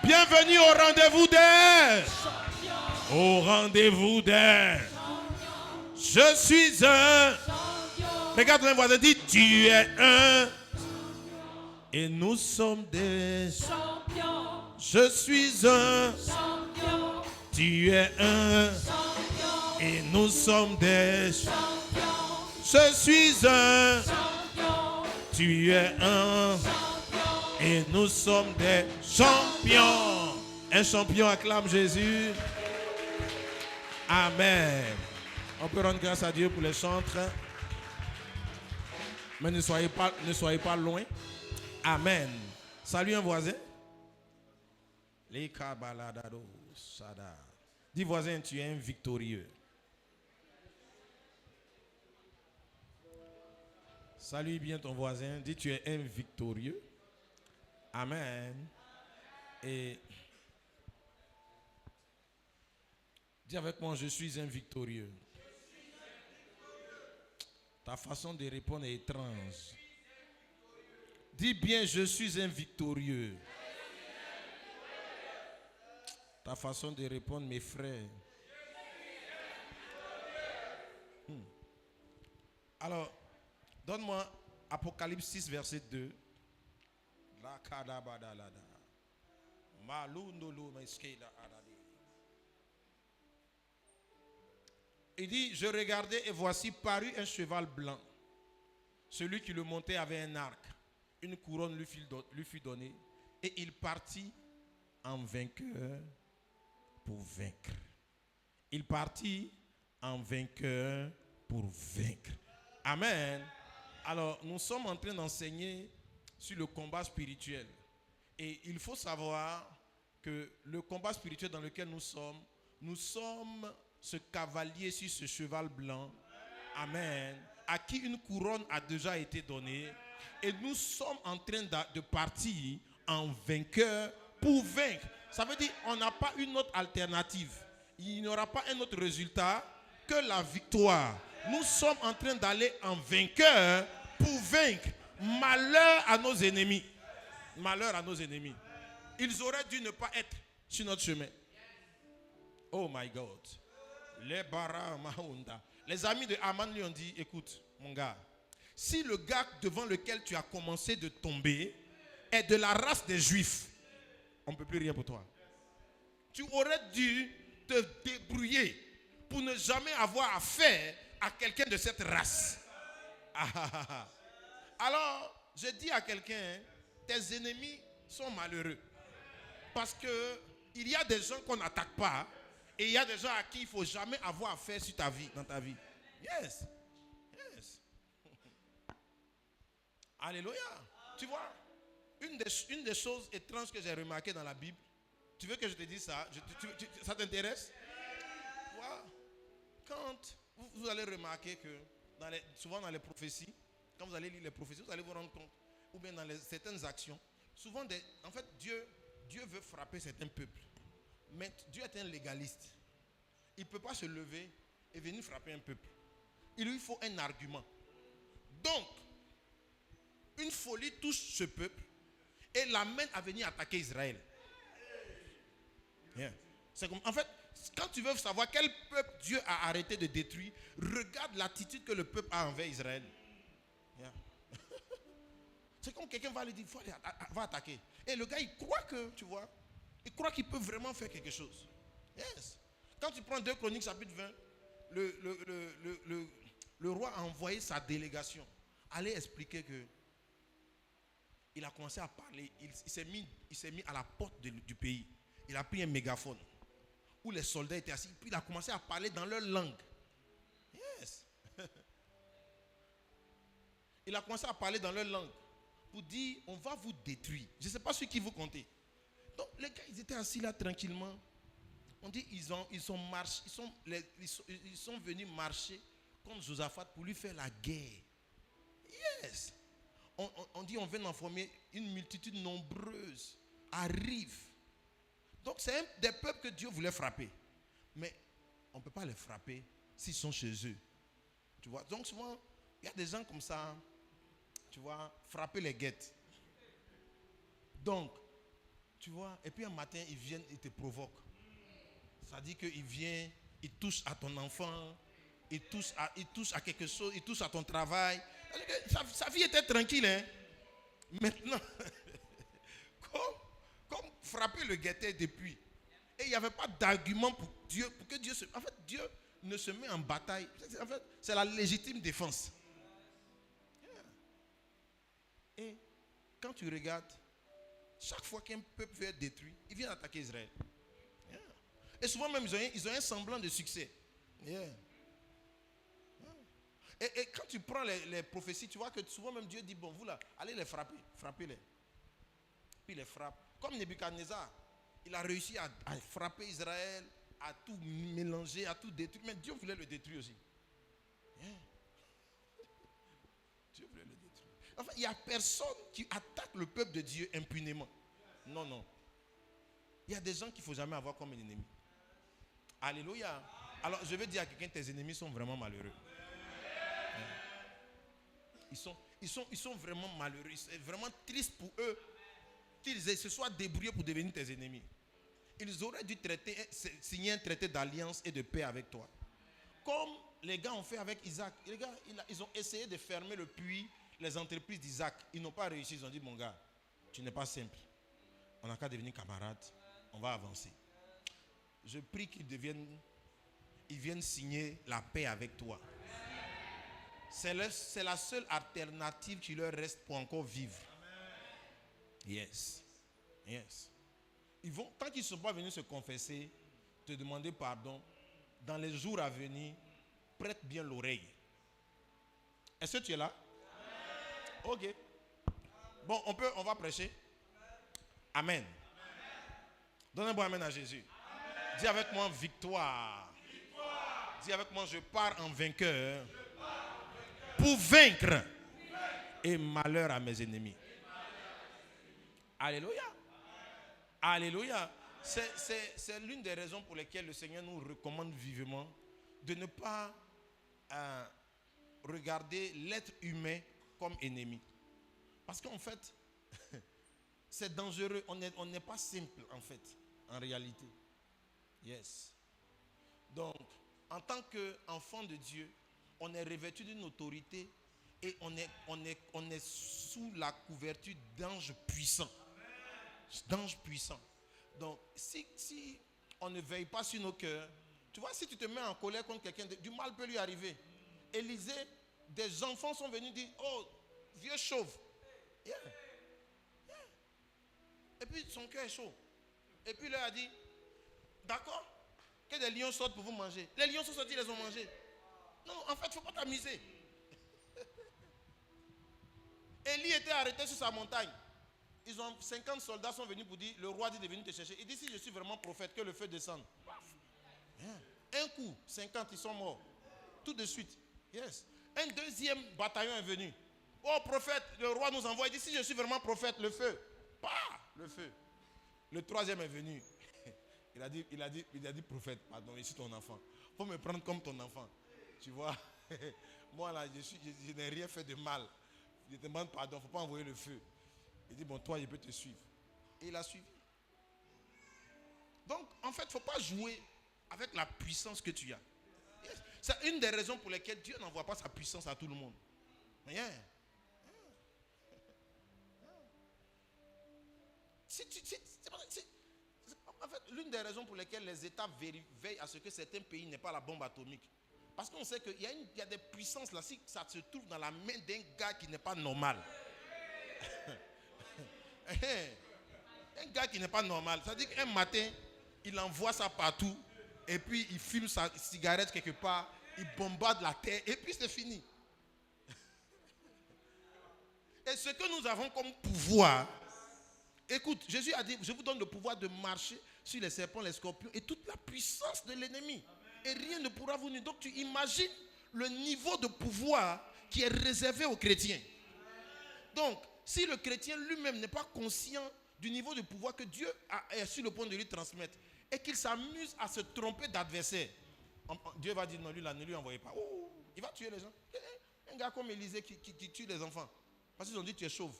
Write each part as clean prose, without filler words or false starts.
Bienvenue au rendez-vous des. Au rendez-vous des. Je suis un. Regarde ton voisin, dit tu es un. Et nous sommes des champions. Je suis un champion. Tu es un champion. Et nous sommes des champions. Je suis un champion. Tu es un champion. Et nous sommes des champions. Un champion acclame Jésus. Amen. On peut rendre grâce à Dieu pour les chantres. Mais ne soyez pas loin. Amen. Salut un voisin. Dis voisin, tu es un victorieux. Salue bien ton voisin. Dis tu es un victorieux. Amen. Et dis avec moi, je suis un victorieux. Ta façon de répondre est étrange. Dis bien, je suis un victorieux. Ta façon de répondre, mes frères. Alors, donne-moi Apocalypse 6, verset 2. Il dit, je regardais et voici parut un cheval blanc. Celui qui le montait avait un arc. Une couronne lui fut donnée. Et il partit en vainqueur pour vaincre. Il partit en vainqueur pour vaincre. Amen. Alors, nous sommes en train d'enseigner sur le combat spirituel. Et il faut savoir que le combat spirituel dans lequel nous sommes ce cavalier sur ce cheval blanc. Amen. À qui une couronne a déjà été donnée. Et nous sommes en train de partir en vainqueur pour vaincre. Ça veut dire qu'on n'a pas une autre alternative. Il n'y aura pas un autre résultat que la victoire. Nous sommes en train d'aller en vainqueur pour vaincre. Malheur à nos ennemis. Malheur à nos ennemis. Ils auraient dû ne pas être sur notre chemin. Oh my God. Les amis de Haman lui ont dit, écoute, mon gars, si le gars devant lequel tu as commencé de tomber est de la race des Juifs, on ne peut plus rien pour toi. Tu aurais dû te débrouiller pour ne jamais avoir affaire à quelqu'un de cette race. Alors, je dis à quelqu'un, tes ennemis sont malheureux. Parce que il y a des gens qu'on n'attaque pas et il y a des gens à qui il ne faut jamais avoir affaire sur ta vie, dans ta vie. Yes. Yes. Alléluia. Tu vois, une des choses étranges que j'ai remarquées dans la Bible, tu veux que je te dise ça? Ça t'intéresse? Voilà. Quand vous allez remarquer que souvent dans les prophéties, quand vous allez lire les prophéties, vous allez vous rendre compte, ou bien dans certaines actions, souvent, en fait, Dieu veut frapper certains peuples. Mais Dieu est un légaliste. Il ne peut pas se lever et venir frapper un peuple. Il lui faut un argument. Donc, une folie touche ce peuple et l'amène à venir attaquer Israël. Yeah. C'est comme, en fait, quand tu veux savoir quel peuple Dieu a arrêté de détruire, regarde l'attitude que le peuple a envers Israël. Yeah. C'est comme quelqu'un va lui dire, va attaquer. Et le gars, il croit que, tu vois, il croit qu'il peut vraiment faire quelque chose. Yes. Quand tu prends 2 Chroniques chapitre 20, le roi a envoyé sa délégation aller expliquer que il a commencé à parler. Il s'est mis à la porte du pays. Il a pris un mégaphone où les soldats étaient assis. Puis il a commencé à parler dans leur langue. Yes. Il a commencé à parler dans leur langue pour dire, on va vous détruire. Je ne sais pas sur qui vous comptez. Donc les gars, ils étaient assis là tranquillement. On dit, ils sont venus marcher contre Josaphat pour lui faire la guerre. Yes. On dit, on vient d'en former une multitude nombreuse. Arrive. Donc c'est des peuples que Dieu voulait frapper. Mais on ne peut pas les frapper s'ils sont chez eux. Tu vois. Donc souvent, il y a des gens comme ça, tu vois, frapper les guettes. Donc, Tu vois, et puis un matin, ils viennent, ils te provoquent. Ça dit qu'il vient, il touche à ton enfant, il touche à quelque chose, il touche à ton travail. Sa vie était tranquille, hein. Maintenant, comme frapper le guetteur depuis. Et il n'y avait pas d'argument pour Dieu, pour que Dieu se... En fait, Dieu ne se met en bataille. En fait, c'est la légitime défense. Yeah. Et quand tu regardes, chaque fois qu'un peuple veut être détruit, il vient attaquer Israël. Yeah. Et souvent même, ils ont un semblant de succès. Yeah. Yeah. Et quand tu prends les prophéties, tu vois que souvent même Dieu dit, bon, vous là, allez les frapper, frappez-les. Puis il les frappe. Comme Nebuchadnezzar, il a réussi à frapper Israël, à tout mélanger, à tout détruire. Mais Dieu voulait le détruire aussi. Yeah. Dieu voulait le détruire. Enfin, il n'y a personne qui attaque le peuple de Dieu impunément. Non, non. Il y a des gens qu'il ne faut jamais avoir comme un ennemi. Alléluia. Alors, je vais dire à quelqu'un, tes ennemis sont vraiment malheureux. Ils sont vraiment malheureux. C'est vraiment triste pour eux qu'ils se soient débrouillés pour devenir tes ennemis. Ils auraient dû signer un traité d'alliance et de paix avec toi. Comme les gars ont fait avec Isaac. Les gars, ils ont essayé de fermer le puits, les entreprises d'Isaac. Ils n'ont pas réussi. Ils ont dit, mon gars, tu n'es pas simple. On n'a qu'à devenir camarades. On va avancer. Je prie qu'ils viennent signer la paix avec toi. C'est la seule alternative qui leur reste pour encore vivre. Yes. Yes. Tant qu'ils ne sont pas venus se confesser, te demander pardon, dans les jours à venir, prête bien l'oreille. Est-ce que tu es là? Ok. Bon, on va prêcher. Amen. Donne un bon amen à Jésus. Amen. Dis avec moi victoire. Victoire. Dis avec moi je pars en vainqueur. Pour vaincre et malheur à mes ennemis. Alléluia. Alléluia. C'est l'une des raisons pour lesquelles le Seigneur nous recommande vivement de ne pas regarder l'être humain comme ennemi. Parce qu'en fait, c'est dangereux. On n'est pas simple en fait, en réalité. Yes. Donc, en tant qu'enfant de Dieu, on est revêtu d'une autorité et on est sous la couverture d'anges puissants. D'anges puissants. Donc, si on ne veille pas sur nos cœurs, tu vois, si tu te mets en colère contre quelqu'un, du mal peut lui arriver. Élisée, des enfants sont venus dire, oh, vieux chauve. Yeah. Yeah. Et puis son cœur est chaud. Et puis il leur a dit, d'accord, que des lions sortent pour vous manger. Les lions sont sortis, ils les ont mangés. Non, en fait, il ne faut pas t'amuser. Élie était arrêté sur sa montagne. 50 soldats sont venus pour dire, le roi dit de venir te chercher. Il dit, si je suis vraiment prophète, que le feu descende. Un coup, 50, ils sont morts. Tout de suite. Yes. Un deuxième bataillon est venu. Oh prophète, le roi nous envoie. Il dit, si je suis vraiment prophète, le feu. Pas le feu. Le troisième est venu. Il a dit prophète, pardon, je suis ton enfant. Il faut me prendre comme ton enfant. Tu vois. Moi là, je n'ai rien fait de mal. Je te demande pardon, il ne faut pas envoyer le feu. Il dit, bon, toi, je peux te suivre. Et il a suivi. Donc, en fait, il ne faut pas jouer avec la puissance que tu as. Yes. C'est une des raisons pour lesquelles Dieu n'envoie pas sa puissance à tout le monde. Yeah. En fait, l'une des raisons pour lesquelles les États veillent à ce que certains pays n'aient pas la bombe atomique. Parce qu'on sait qu'il y a des puissances là, si ça se trouve dans la main d'un gars qui n'est pas normal. Un gars qui n'est pas normal, ça veut dire qu'un matin, il envoie ça partout, et puis il fume sa cigarette quelque part, il bombarde la terre, et puis c'est fini. Et ce que nous avons comme pouvoir, écoute, Jésus a dit, je vous donne le pouvoir de marcher sur les serpents, les scorpions, et toute la puissance de l'ennemi. Et rien ne pourra vous nuire. Donc tu imagines le niveau de pouvoir qui est réservé aux chrétiens. Donc, si le chrétien lui-même n'est pas conscient du niveau de pouvoir que Dieu est sur le point de lui transmettre et qu'il s'amuse à se tromper d'adversaire, Dieu va dire non, lui là, ne lui envoyez pas. Oh, il va tuer les gens. Un gars comme Élisée qui tue les enfants parce qu'ils ont dit tu es chauve.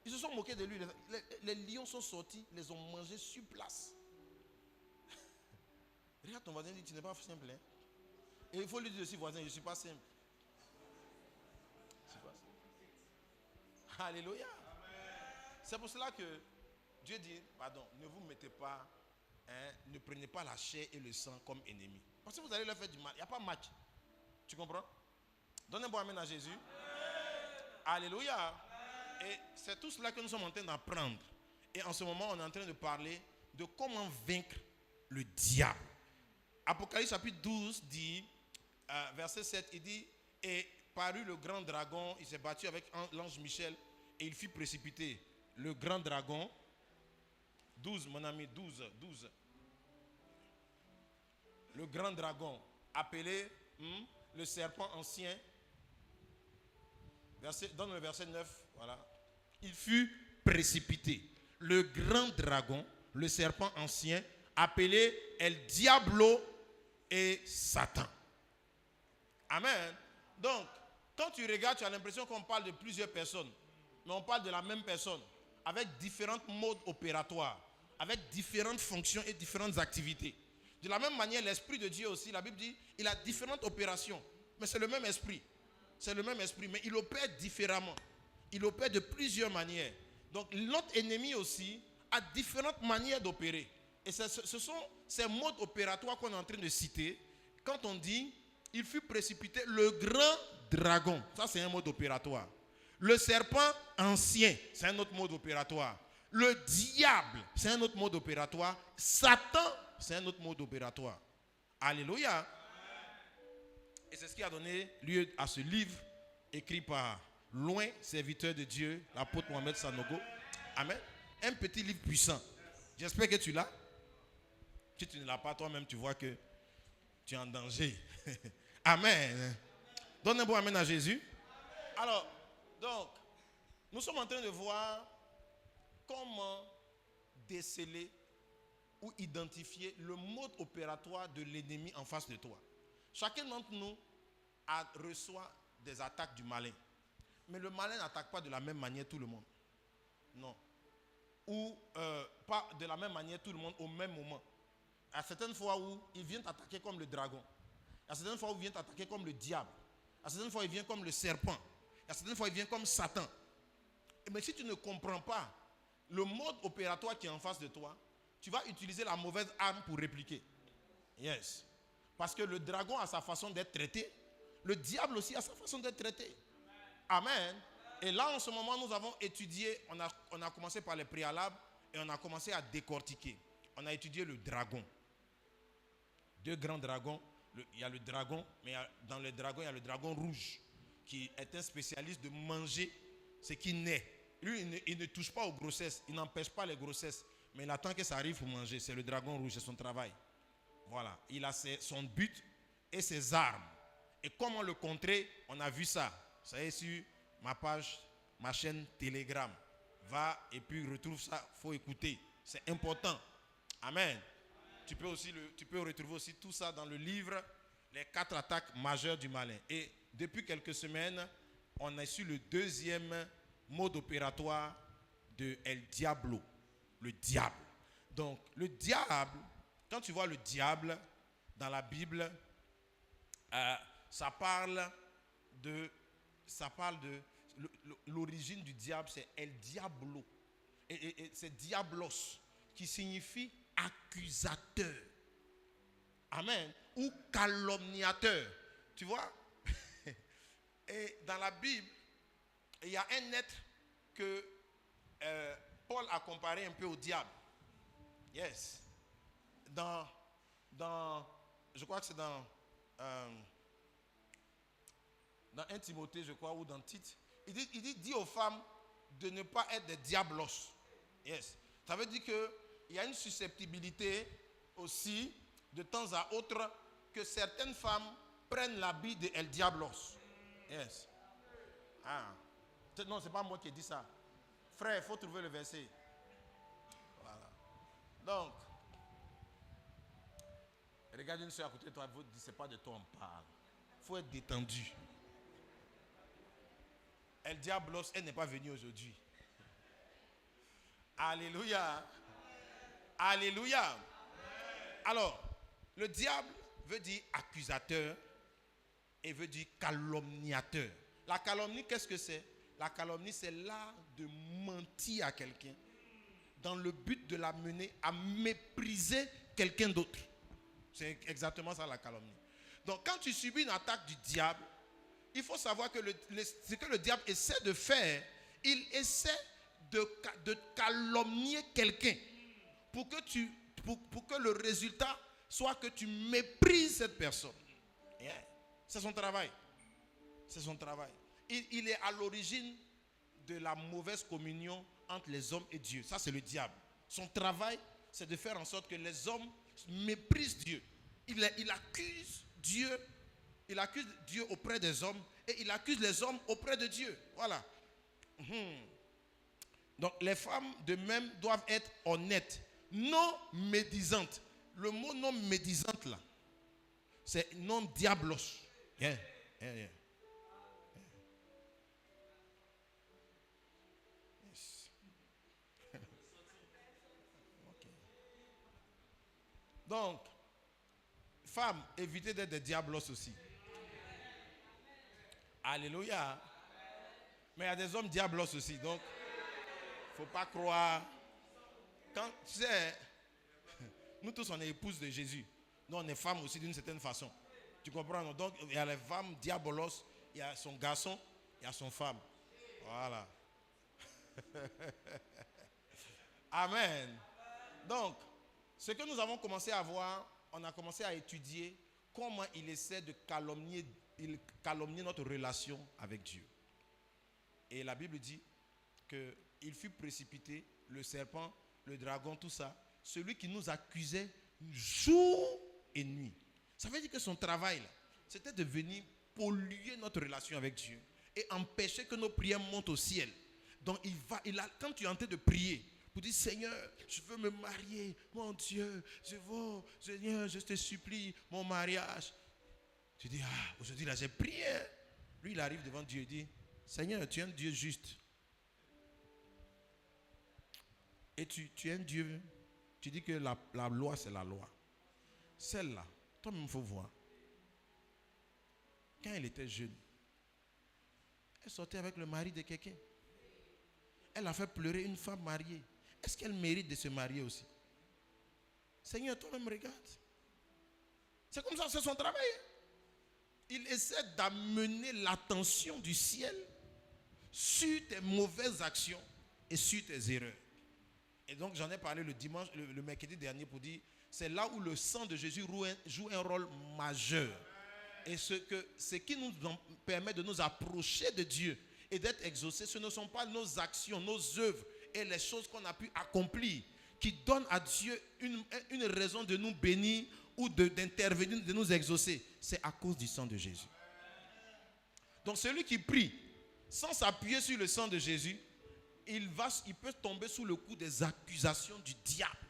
Ils se sont moqués de lui. Les lions sont sortis, les ont mangés sur place. Regarde ton voisin, dit tu n'es pas simple. Hein? Et il faut lui dire aussi, voisin, je ne suis pas simple. Je suis pas simple. Alléluia. C'est pour cela que Dieu dit, pardon, ne vous mettez pas, hein, ne prenez pas la chair et le sang comme ennemis. Parce que vous allez leur faire du mal. Il n'y a pas de match. Tu comprends? Donne un bon amen à Jésus. Alléluia. Et c'est tout cela que nous sommes en train d'apprendre. Et en ce moment, on est en train de parler de comment vaincre le diable. Apocalypse chapitre 12 dit, verset 7, il dit, et parut le grand dragon, il s'est battu avec l'ange Michel et il fut précipité. Le grand dragon, 12 mon ami, 12. Le grand dragon, appelé le serpent ancien, dans le verset 9, voilà. Il fut précipité. Le grand dragon, le serpent ancien, appelé El Diablo et Satan. Amen. Donc, quand tu regardes, tu as l'impression qu'on parle de plusieurs personnes. Mais on parle de la même personne, avec différents modes opératoires, avec différentes fonctions et différentes activités. De la même manière, l'Esprit de Dieu aussi, la Bible dit, il a différentes opérations. Mais c'est le même esprit. C'est le même esprit, mais il opère différemment. Il opère de plusieurs manières. Donc notre ennemi aussi a différentes manières d'opérer. Et ce sont ces modes opératoires qu'on est en train de citer. Quand on dit, il fut précipité, le grand dragon. Ça c'est un mode opératoire. Le serpent ancien, c'est un autre mode opératoire. Le diable, c'est un autre mode opératoire. Satan, c'est un autre mode opératoire. Alléluia. Et c'est ce qui a donné lieu à ce livre écrit par Loin, serviteur de Dieu, l'apôtre Mohamed Sanogo. Amen. Un petit livre puissant. J'espère que tu l'as. Si tu ne l'as pas, toi-même, tu vois que tu es en danger. Amen. Donne un bon amen à Jésus. Alors, donc, nous sommes en train de voir comment déceler ou identifier le mode opératoire de l'ennemi en face de toi. Chacun d'entre nous reçoit des attaques du malin. Mais le malin n'attaque pas de la même manière tout le monde. Non. Ou pas de la même manière tout le monde au même moment. Il y a certaines fois où il vient t'attaquer comme le dragon. Il y a certaines fois où il vient t'attaquer comme le diable. Il y a certaines fois où il vient comme le serpent. Il y a certaines fois où il vient comme Satan. Mais si tu ne comprends pas le mode opératoire qui est en face de toi, tu vas utiliser la mauvaise arme pour répliquer. Yes. Parce que le dragon a sa façon d'être traité. Le diable aussi a sa façon d'être traité. Amen. Et là, en ce moment, nous avons étudié, on a commencé par les préalables et on a commencé à décortiquer. On a étudié le dragon. Deux grands dragons. Il y a le dragon, mais dans le dragon, il y a le dragon rouge qui est un spécialiste de manger ce qui naît. Lui, il ne touche pas aux grossesses, il n'empêche pas les grossesses, mais il attend que ça arrive pour manger. C'est le dragon rouge, c'est son travail. Voilà, il a son but et ses armes. Et comment le contrer, on a vu ça. Vous savez, sur ma page, ma chaîne Telegram. Va et puis retrouve ça, il faut écouter. C'est important. Amen. Tu peux retrouver aussi tout ça dans le livre Les 4 attaques majeures du malin. Et depuis quelques semaines, on a su le deuxième mode opératoire de El Diablo. Le diable. Donc, le diable, quand tu vois le diable dans la Bible, ça parle de l'origine du diable, c'est El Diablo. Et c'est Diablos, qui signifie accusateur. Amen. Ou calomniateur. Tu vois? Et dans la Bible, il y a un être que Paul a comparé un peu au diable. Yes. Je crois que c'est dans 1 Timothée, je crois, ou dans Tite. Il dit aux femmes de ne pas être des diablos. Yes. Ça veut dire qu'il y a une susceptibilité aussi, de temps à autre, que certaines femmes prennent l'habit de El Diablos. Yes. Ah. Non, ce n'est pas moi qui ai dit ça. Frère, il faut trouver le verset. Voilà. Donc, regarde une soeur à côté de toi, vous dites, ce n'est pas de toi on parle. Il faut être détendu. El Diablos, elle n'est pas venue aujourd'hui. Alléluia. Alléluia. Alors, le diable veut dire accusateur et veut dire calomniateur. La calomnie, qu'est-ce que c'est? La calomnie, c'est l'art de mentir à quelqu'un dans le but de l'amener à mépriser quelqu'un d'autre. C'est exactement ça la calomnie. Donc quand tu subis une attaque du diable, il faut savoir que ce que le diable essaie de faire, il essaie de calomnier quelqu'un pour que le résultat soit que tu méprises cette personne. Yeah. C'est son travail. C'est son travail. Il est à l'origine de la mauvaise communion entre les hommes et Dieu. Ça, c'est le diable. Son travail, c'est de faire en sorte que les hommes méprisent Dieu. Il accuse Dieu auprès des hommes et il accuse les hommes auprès de Dieu. Voilà. Donc, les femmes de même doivent être honnêtes, non médisantes. Le mot non médisante là, c'est non diablos. Yeah. Yeah, yeah. Donc, femmes, évitez d'être des diablos aussi. Alléluia. Mais il y a des hommes diablos aussi. Donc, il ne faut pas croire. Quand, tu sais, nous tous, on est épouses de Jésus. Nous, on est femmes aussi d'une certaine façon. Tu comprends? Non? Donc, il y a les femmes diabolos, il y a son garçon, il y a son femme. Voilà. Amen. Donc, ce que nous avons commencé à voir, on a commencé à étudier comment il essaie de calomnier notre relation avec Dieu. Et la Bible dit qu'il fut précipité, le serpent, le dragon, tout ça, celui qui nous accusait jour et nuit. Ça veut dire que son travail, c'était de venir polluer notre relation avec Dieu et empêcher que nos prières montent au ciel. Donc quand tu es en train de prier, pour dire Seigneur, je veux me marier, mon Dieu, Seigneur, je te supplie, mon mariage. Tu dis, aujourd'hui là j'ai prié. Lui il arrive devant Dieu et dit, Seigneur, tu es un Dieu juste. Et tu es un Dieu, tu dis que la loi c'est la loi. Celle-là, toi-même il faut voir. Quand elle était jeune, elle sortait avec le mari de quelqu'un. Elle a fait pleurer une femme mariée. Est-ce qu'elle mérite de se marier aussi? Seigneur, toi-même regarde. C'est comme ça, c'est son travail. Il essaie d'amener l'attention du ciel sur tes mauvaises actions et sur tes erreurs. Et donc j'en ai parlé le mercredi dernier pour dire, c'est là où le sang de Jésus joue un rôle majeur. Et ce qui nous permet de nous approcher de Dieu et d'être exaucés, ce ne sont pas nos actions, nos œuvres et les choses qu'on a pu accomplir qui donnent à Dieu une raison de nous bénir ou d'intervenir, de nous exaucer. C'est à cause du sang de Jésus. Donc celui qui prie sans s'appuyer sur le sang de Jésus, il peut tomber sous le coup des accusations du diable.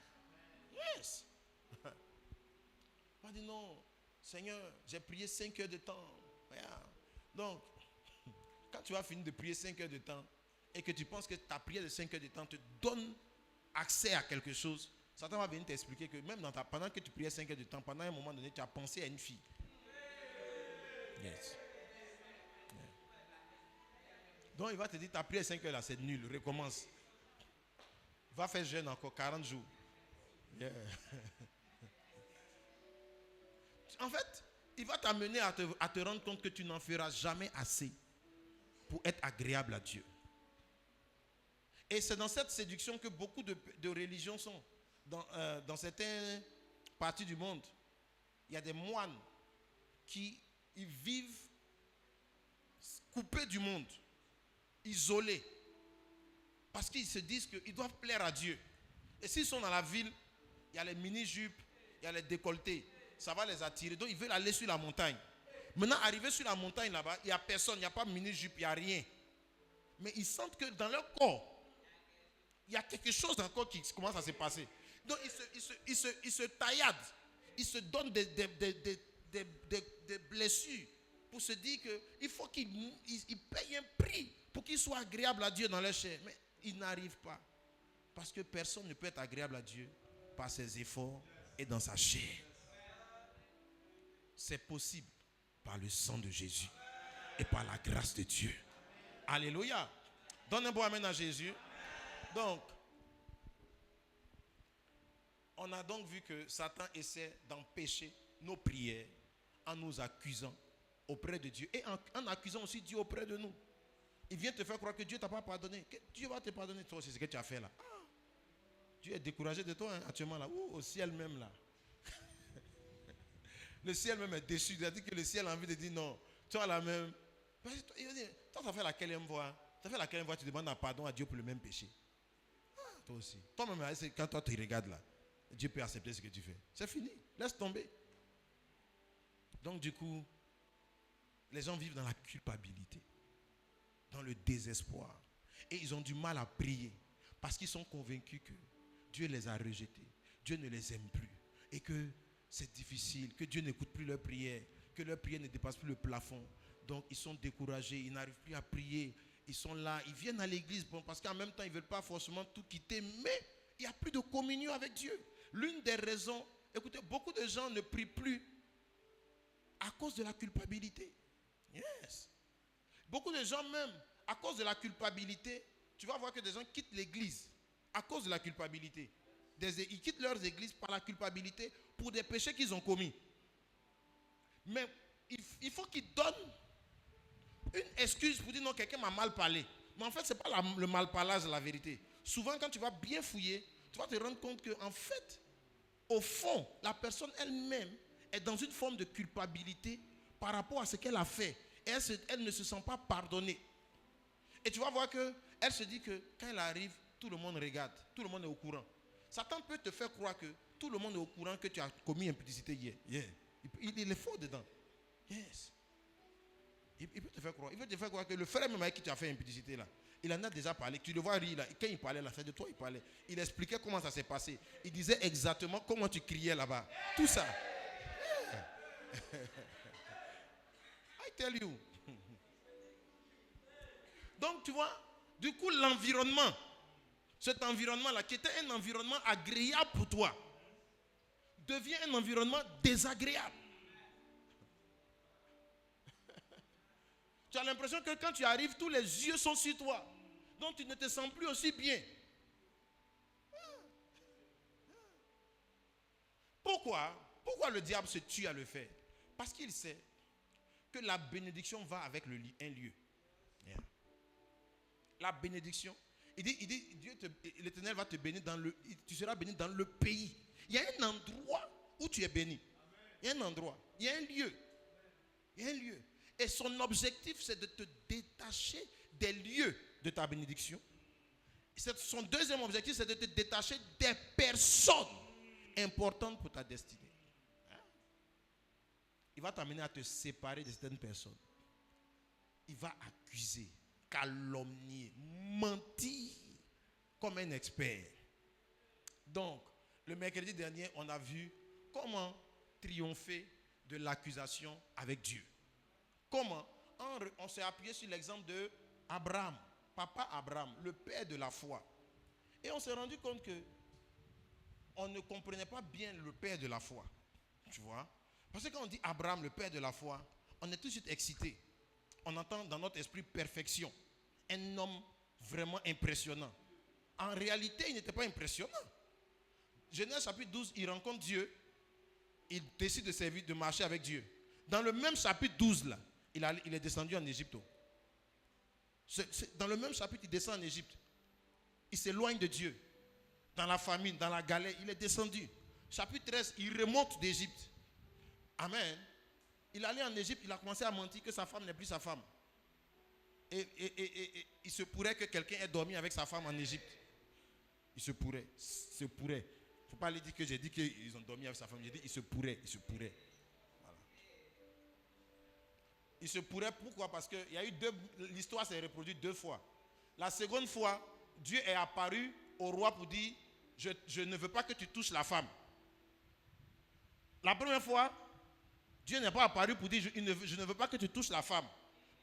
Yes. On dit non, Seigneur, j'ai prié 5 heures de temps. Donc, quand tu vas finir de prier 5 heures de temps et que tu penses que ta prière de 5 heures de temps te donne accès à quelque chose, Satan va venir t'expliquer que même pendant que tu priais 5 heures de temps, pendant un moment donné, tu as pensé à une fille. Yes. Yeah. Donc il va te dire, ta prière 5 heures là, c'est nul, recommence. Va faire jeûne encore 40 jours. Yeah. En fait, il va t'amener à te rendre compte que tu n'en feras jamais assez pour être agréable à Dieu. Et c'est dans cette séduction que beaucoup de religions sont. Dans certaines parties du monde, il y a des moines qui vivent coupés du monde, isolés, parce qu'ils se disent qu'ils doivent plaire à Dieu. Et s'ils sont dans la ville, il y a les mini-jupes, il y a les décolletés, ça va les attirer. Donc ils veulent aller sur la montagne. Maintenant, arrivé sur la montagne là-bas, il n'y a personne, il n'y a pas de mini-jupe, il n'y a rien. Mais ils sentent que dans leur corps, il y a quelque chose dans le corps qui commence à se passer. Donc ils se tailladent, ils se donnent des blessures pour se dire qu'il faut qu'ils payent un prix pour qu'ils soient agréables à Dieu dans leur chair. Mais ils n'arrivent pas. Parce que personne ne peut être agréable à Dieu par ses efforts et dans sa chair. C'est possible par le sang de Jésus et par la grâce de Dieu. Alléluia. Donne un bon amen à Jésus. Donc, on a donc vu que Satan essaie d'empêcher nos prières en nous accusant auprès de Dieu et en accusant aussi Dieu auprès de nous. Il vient te faire croire que Dieu ne t'a pas pardonné. Que Dieu va te pardonner. Toi aussi, c'est ce que tu as fait là. Dieu est découragé de toi actuellement là. Ou au ciel même là. Le ciel même est déçu. Il a dit que le ciel a envie de dire non. Tu as la même. Il dit, toi, ça fait la quatrième fois. Ça fait la quatrième fois tu demandes pardon à Dieu pour le même péché. Toi aussi. Toi-même, quand toi tu regardes là, Dieu peut accepter ce que tu fais. C'est fini. Laisse tomber. Donc du coup, les gens vivent dans la culpabilité, dans le désespoir. Et ils ont du mal à prier parce qu'ils sont convaincus que Dieu les a rejetés. Dieu ne les aime plus. Et que c'est difficile, que Dieu n'écoute plus leurs prières, que leurs prières ne dépassent plus le plafond. Donc ils sont découragés, ils n'arrivent plus à prier. Ils sont là, ils viennent à l'église parce qu'en même temps, ils ne veulent pas forcément tout quitter. Mais il n'y a plus de communion avec Dieu. L'une des raisons, écoutez, beaucoup de gens ne prient plus à cause de la culpabilité. Yes. Beaucoup de gens même, à cause de la culpabilité, tu vas voir que des gens quittent l'église à cause de la culpabilité. Ils quittent leurs églises par la culpabilité pour des péchés qu'ils ont commis. Mais il faut qu'ils donnent une excuse pour dire non, quelqu'un m'a mal parlé. Mais en fait, ce n'est pas le malparlage de la vérité. Souvent, quand tu vas bien fouiller, tu vas te rendre compte qu'en fait, au fond, la personne elle-même est dans une forme de culpabilité par rapport à ce qu'elle a fait. Et elle ne se sent pas pardonnée. Et tu vas voir qu'elle se dit que quand elle arrive, tout le monde regarde, tout le monde est au courant. Satan peut te faire croire que tout le monde est au courant que tu as commis impudicité hier. Yeah. Il est fort dedans. Yes. Il peut te faire croire. Il peut te faire croire que le frère même avec qui tu as fait impudicité là, il en a déjà parlé. Tu le vois rire là. Quand il parlait là, c'est de toi il parlait. Il expliquait comment ça s'est passé. Il disait exactement comment tu criais là-bas. Tout ça. I tell you. Donc tu vois, du coup l'environnement, cet environnement-là qui était un environnement agréable pour toi, devient un environnement désagréable. Tu as l'impression que quand tu arrives, tous les yeux sont sur toi. Donc tu ne te sens plus aussi bien. Pourquoi le diable se tue à le faire? Parce qu'il sait que la bénédiction va avec un lieu. Yeah. La bénédiction. Il dit l'Éternel va te bénir tu seras béni dans le pays. Il y a un endroit où tu es béni. Il y a un endroit. Il y a un lieu. Il y a un lieu. Et son objectif, c'est de te détacher des lieux de ta bénédiction. Son deuxième objectif, c'est de te détacher des personnes importantes pour ta destinée. Il va t'amener à te séparer de certaines personnes. Il va accuser, calomnier, mentir comme un expert. Donc, le mercredi dernier, on a vu comment triompher de l'accusation avec Dieu. Comment? On s'est appuyé sur l'exemple de Abraham, papa Abraham, le père de la foi. Et on s'est rendu compte que on ne comprenait pas bien le père de la foi. Tu vois? Parce que quand on dit Abraham, le père de la foi, on est tout de suite excité. On entend dans notre esprit perfection. Un homme vraiment impressionnant. En réalité, il n'était pas impressionnant. Genèse chapitre 12, il rencontre Dieu. Il décide de marcher avec Dieu. Dans le même chapitre 12, là, il est descendu en Égypte. Dans le même chapitre, il descend en Égypte. Il s'éloigne de Dieu. Dans la famine, dans la galère, il est descendu. Chapitre 13, il remonte d'Égypte. Amen. Il allait en Égypte, il a commencé à mentir que sa femme n'est plus sa femme. Et il se pourrait que quelqu'un ait dormi avec sa femme en Égypte. Il se pourrait. Il ne faut pas lui dire que j'ai dit qu'ils ont dormi avec sa femme. J'ai dit il se pourrait. Voilà. Il se pourrait, pourquoi? Parce que l'histoire s'est reproduite 2 fois. La seconde fois, Dieu est apparu au roi pour dire je ne veux pas que tu touches la femme. La première fois, Dieu n'est pas apparu pour dire je ne veux pas que tu touches la femme.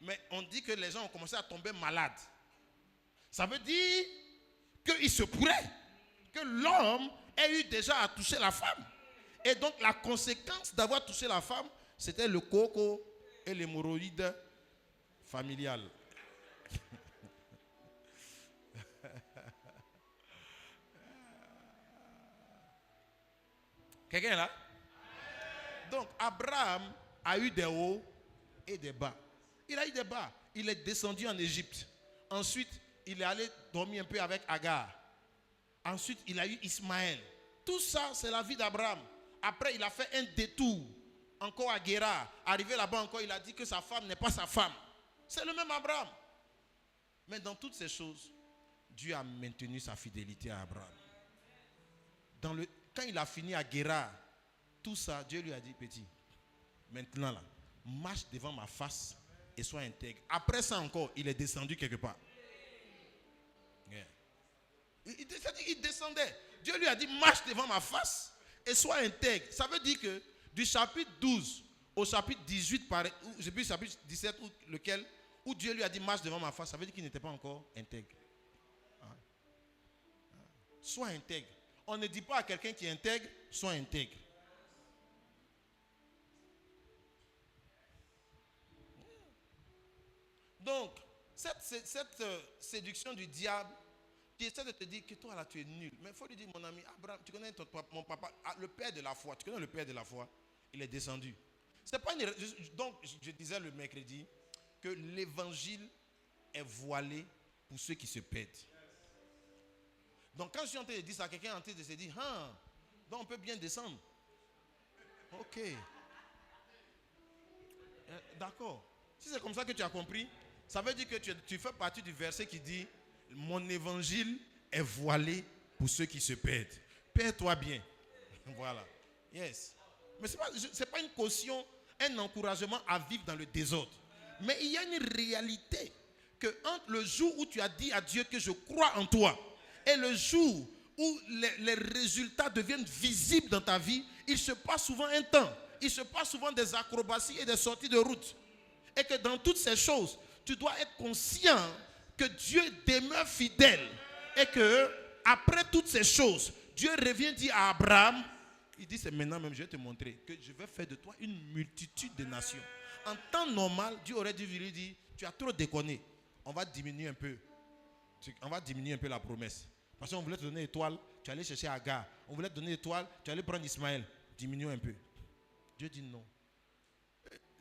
Mais on dit que les gens ont commencé à tomber malades. Ça veut dire qu'il se pourrait que l'homme ait eu déjà à toucher la femme. Et donc la conséquence d'avoir touché la femme, c'était le coco et l'hémorroïde familiale. Quelqu'un est là? Donc Abraham a eu des hauts et des bas. Il a eu des bas. Il est descendu en Égypte. Ensuite, il est allé dormir un peu avec Agar. Ensuite, il a eu Ismaël. Tout ça, c'est la vie d'Abraham. Après, il a fait un détour. Encore à Guérar. Arrivé là-bas encore, il a dit que sa femme n'est pas sa femme. C'est le même Abraham. Mais dans toutes ces choses, Dieu a maintenu sa fidélité à Abraham. Quand il a fini à Guérar, tout ça, Dieu lui a dit, petit, maintenant là, marche devant ma face et sois intègre. Après ça encore, il est descendu quelque part. Yeah. Il descendait. Dieu lui a dit, marche devant ma face et sois intègre. Ça veut dire que du chapitre 12 au chapitre 18, je sais plus, chapitre 17, où Dieu lui a dit, marche devant ma face, ça veut dire qu'il n'était pas encore intègre. Sois intègre. On ne dit pas à quelqu'un qui est intègre, sois intègre. Donc, cette séduction du diable qui essaie de te dire que toi là tu es nul. Mais il faut lui dire, mon ami Abraham, tu connais mon papa, le père de la foi. Tu connais le père de la foi? Il est descendu. C'est pas donc, je disais le mercredi que l'évangile est voilé pour ceux qui se perdent. Donc, quand je suis en train de dire ça, quelqu'un est en train de se dire, donc on peut bien descendre. Ok. D'accord. Si c'est comme ça que tu as compris, ça veut dire que tu fais partie du verset qui dit, mon évangile est voilé pour ceux qui se perdent. Perds-toi bien. Voilà. Yes. Mais ce n'est pas une caution, un encouragement à vivre dans le désordre. Mais il y a une réalité que entre le jour où tu as dit à Dieu que je crois en toi et le jour où les résultats deviennent visibles dans ta vie, il se passe souvent un temps. Il se passe souvent des acrobaties et des sorties de route. Et que dans toutes ces choses, tu dois être conscient que Dieu demeure fidèle. Et que après toutes ces choses, Dieu revient dire à Abraham, il dit, c'est maintenant même, je vais te montrer que je vais faire de toi une multitude de nations. En temps normal, Dieu aurait dû lui dire, tu as trop déconné. On va diminuer un peu. On va diminuer un peu la promesse. Parce qu'on voulait te donner l'étoile, tu allais chercher Agar. On voulait te donner l'étoile, tu allais prendre Ismaël. Diminue un peu. Dieu dit non.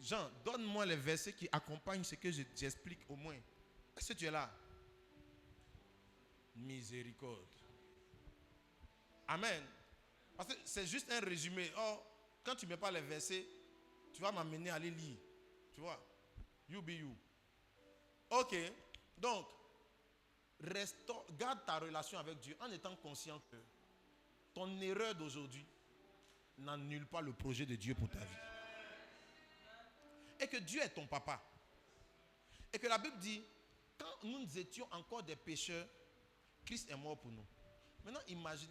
Jean, donne-moi les versets qui accompagnent ce que j'explique au moins. Est-ce que tu es là? Miséricorde. Amen. Parce que c'est juste un résumé. Or, quand tu ne mets pas les versets, tu vas m'amener à les lire. Tu vois? You be you. Ok. Donc, garde ta relation avec Dieu en étant conscient que ton erreur d'aujourd'hui n'annule pas le projet de Dieu pour ta vie. Et que Dieu est ton papa. Et que la Bible dit, quand nous étions encore des pécheurs, Christ est mort pour nous. Maintenant, imagine,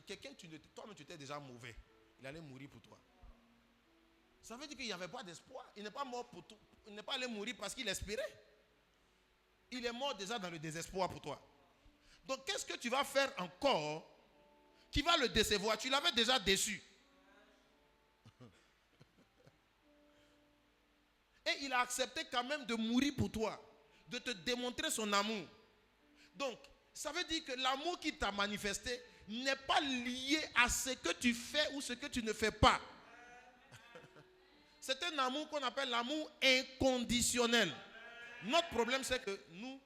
toi-même tu étais déjà mauvais. Il allait mourir pour toi. Ça veut dire qu'il n'y avait pas d'espoir. Il n'est pas mort pour toi. Il n'est pas allé mourir parce qu'il espérait. Il est mort déjà dans le désespoir pour toi. Donc, qu'est-ce que tu vas faire encore qui va le décevoir? Tu l'avais déjà déçu. Et il a accepté quand même de mourir pour toi, de te démontrer son amour. Donc, ça veut dire que l'amour qu'il t'a manifesté n'est pas lié à ce que tu fais ou ce que tu ne fais pas. C'est un amour qu'on appelle l'amour inconditionnel. Notre problème, c'est que nous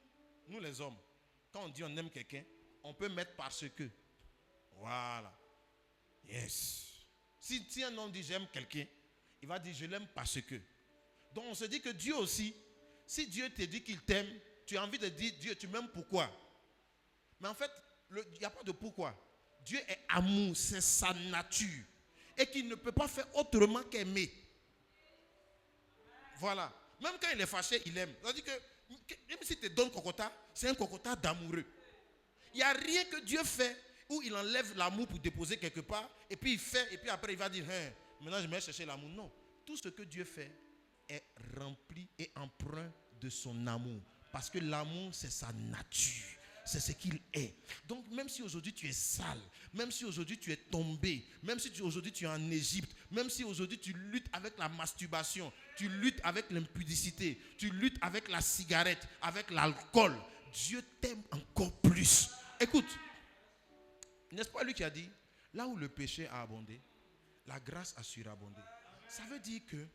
les hommes, quand on dit on aime quelqu'un, on peut mettre parce que. Voilà. Yes. Si un homme dit j'aime quelqu'un, il va dire je l'aime parce que. Donc on se dit que Dieu aussi, si Dieu te dit qu'il t'aime, tu as envie de dire Dieu, tu m'aimes pourquoi? Mais en fait, il n'y a pas de pourquoi. Dieu est amour, c'est sa nature. Et qu'il ne peut pas faire autrement qu'aimer. Voilà. Même quand il est fâché, il aime. C'est-à-dire que même s'il te donne cocota, c'est un cocota d'amoureux. Il n'y a rien que Dieu fait où il enlève l'amour pour déposer quelque part, et puis il fait, et puis après il va dire, maintenant je vais chercher l'amour. Non. Tout ce que Dieu fait est rempli et empreint de son amour. Parce que l'amour, c'est sa nature. c'est ce qu'il est. Donc même si aujourd'hui tu es sale, même si aujourd'hui tu es tombé, même si aujourd'hui tu es en Égypte, même si aujourd'hui tu luttes avec la masturbation, tu luttes avec l'impudicité, tu luttes avec la cigarette, avec l'alcool, Dieu t'aime encore plus. Écoute, n'est-ce pas lui qui a dit, là où le péché a abondé, la grâce a surabondé. Ça veut dire que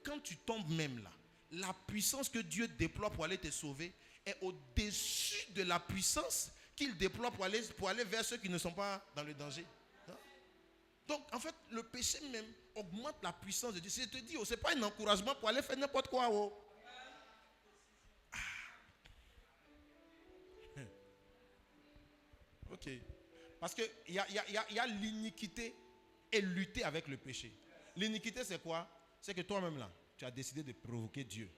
quand tu tombes même là, la puissance que Dieu déploie pour aller te sauver est au-dessus de la puissance qu'il déploie pour aller vers ceux qui ne sont pas dans le danger. Hein? Donc, en fait, le péché même augmente la puissance de Dieu. Je te dis, ce n'est pas un encouragement pour aller faire n'importe quoi. Oh. Ah. Ok. Parce qu'il y a l'iniquité et lutter avec le péché. L'iniquité, c'est quoi? C'est que toi-même là, tu as décidé de provoquer Dieu.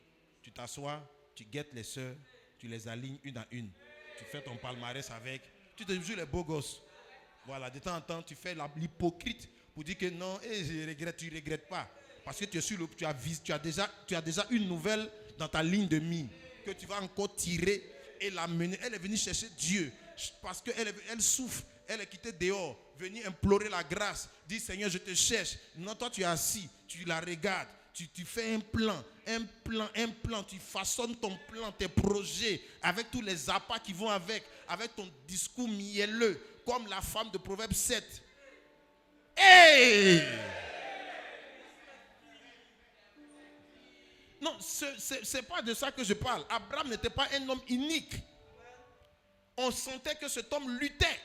Tu t'assois, tu guettes les sœurs, tu les alignes une à une. Tu fais ton palmarès avec. Tu te joues les beaux gosses. Voilà, de temps en temps, tu fais l'hypocrite pour dire que non, je regrette, tu ne regrettes pas. Parce que tu as déjà une nouvelle dans ta ligne de mire que tu vas encore tirer et la mener. Elle est venue chercher Dieu parce qu'elle souffre. Elle est quittée dehors, venue implorer la grâce. Dis Seigneur, je te cherche. Non, toi tu es assis, tu la regardes. Tu fais un plan. Tu façonnes ton plan, tes projets, avec tous les appâts qui vont avec ton discours mielleux, comme la femme de Proverbe 7. Hey! Non, c'est pas de ça que je parle. Abraham n'était pas un homme unique. On sentait que cet homme luttait.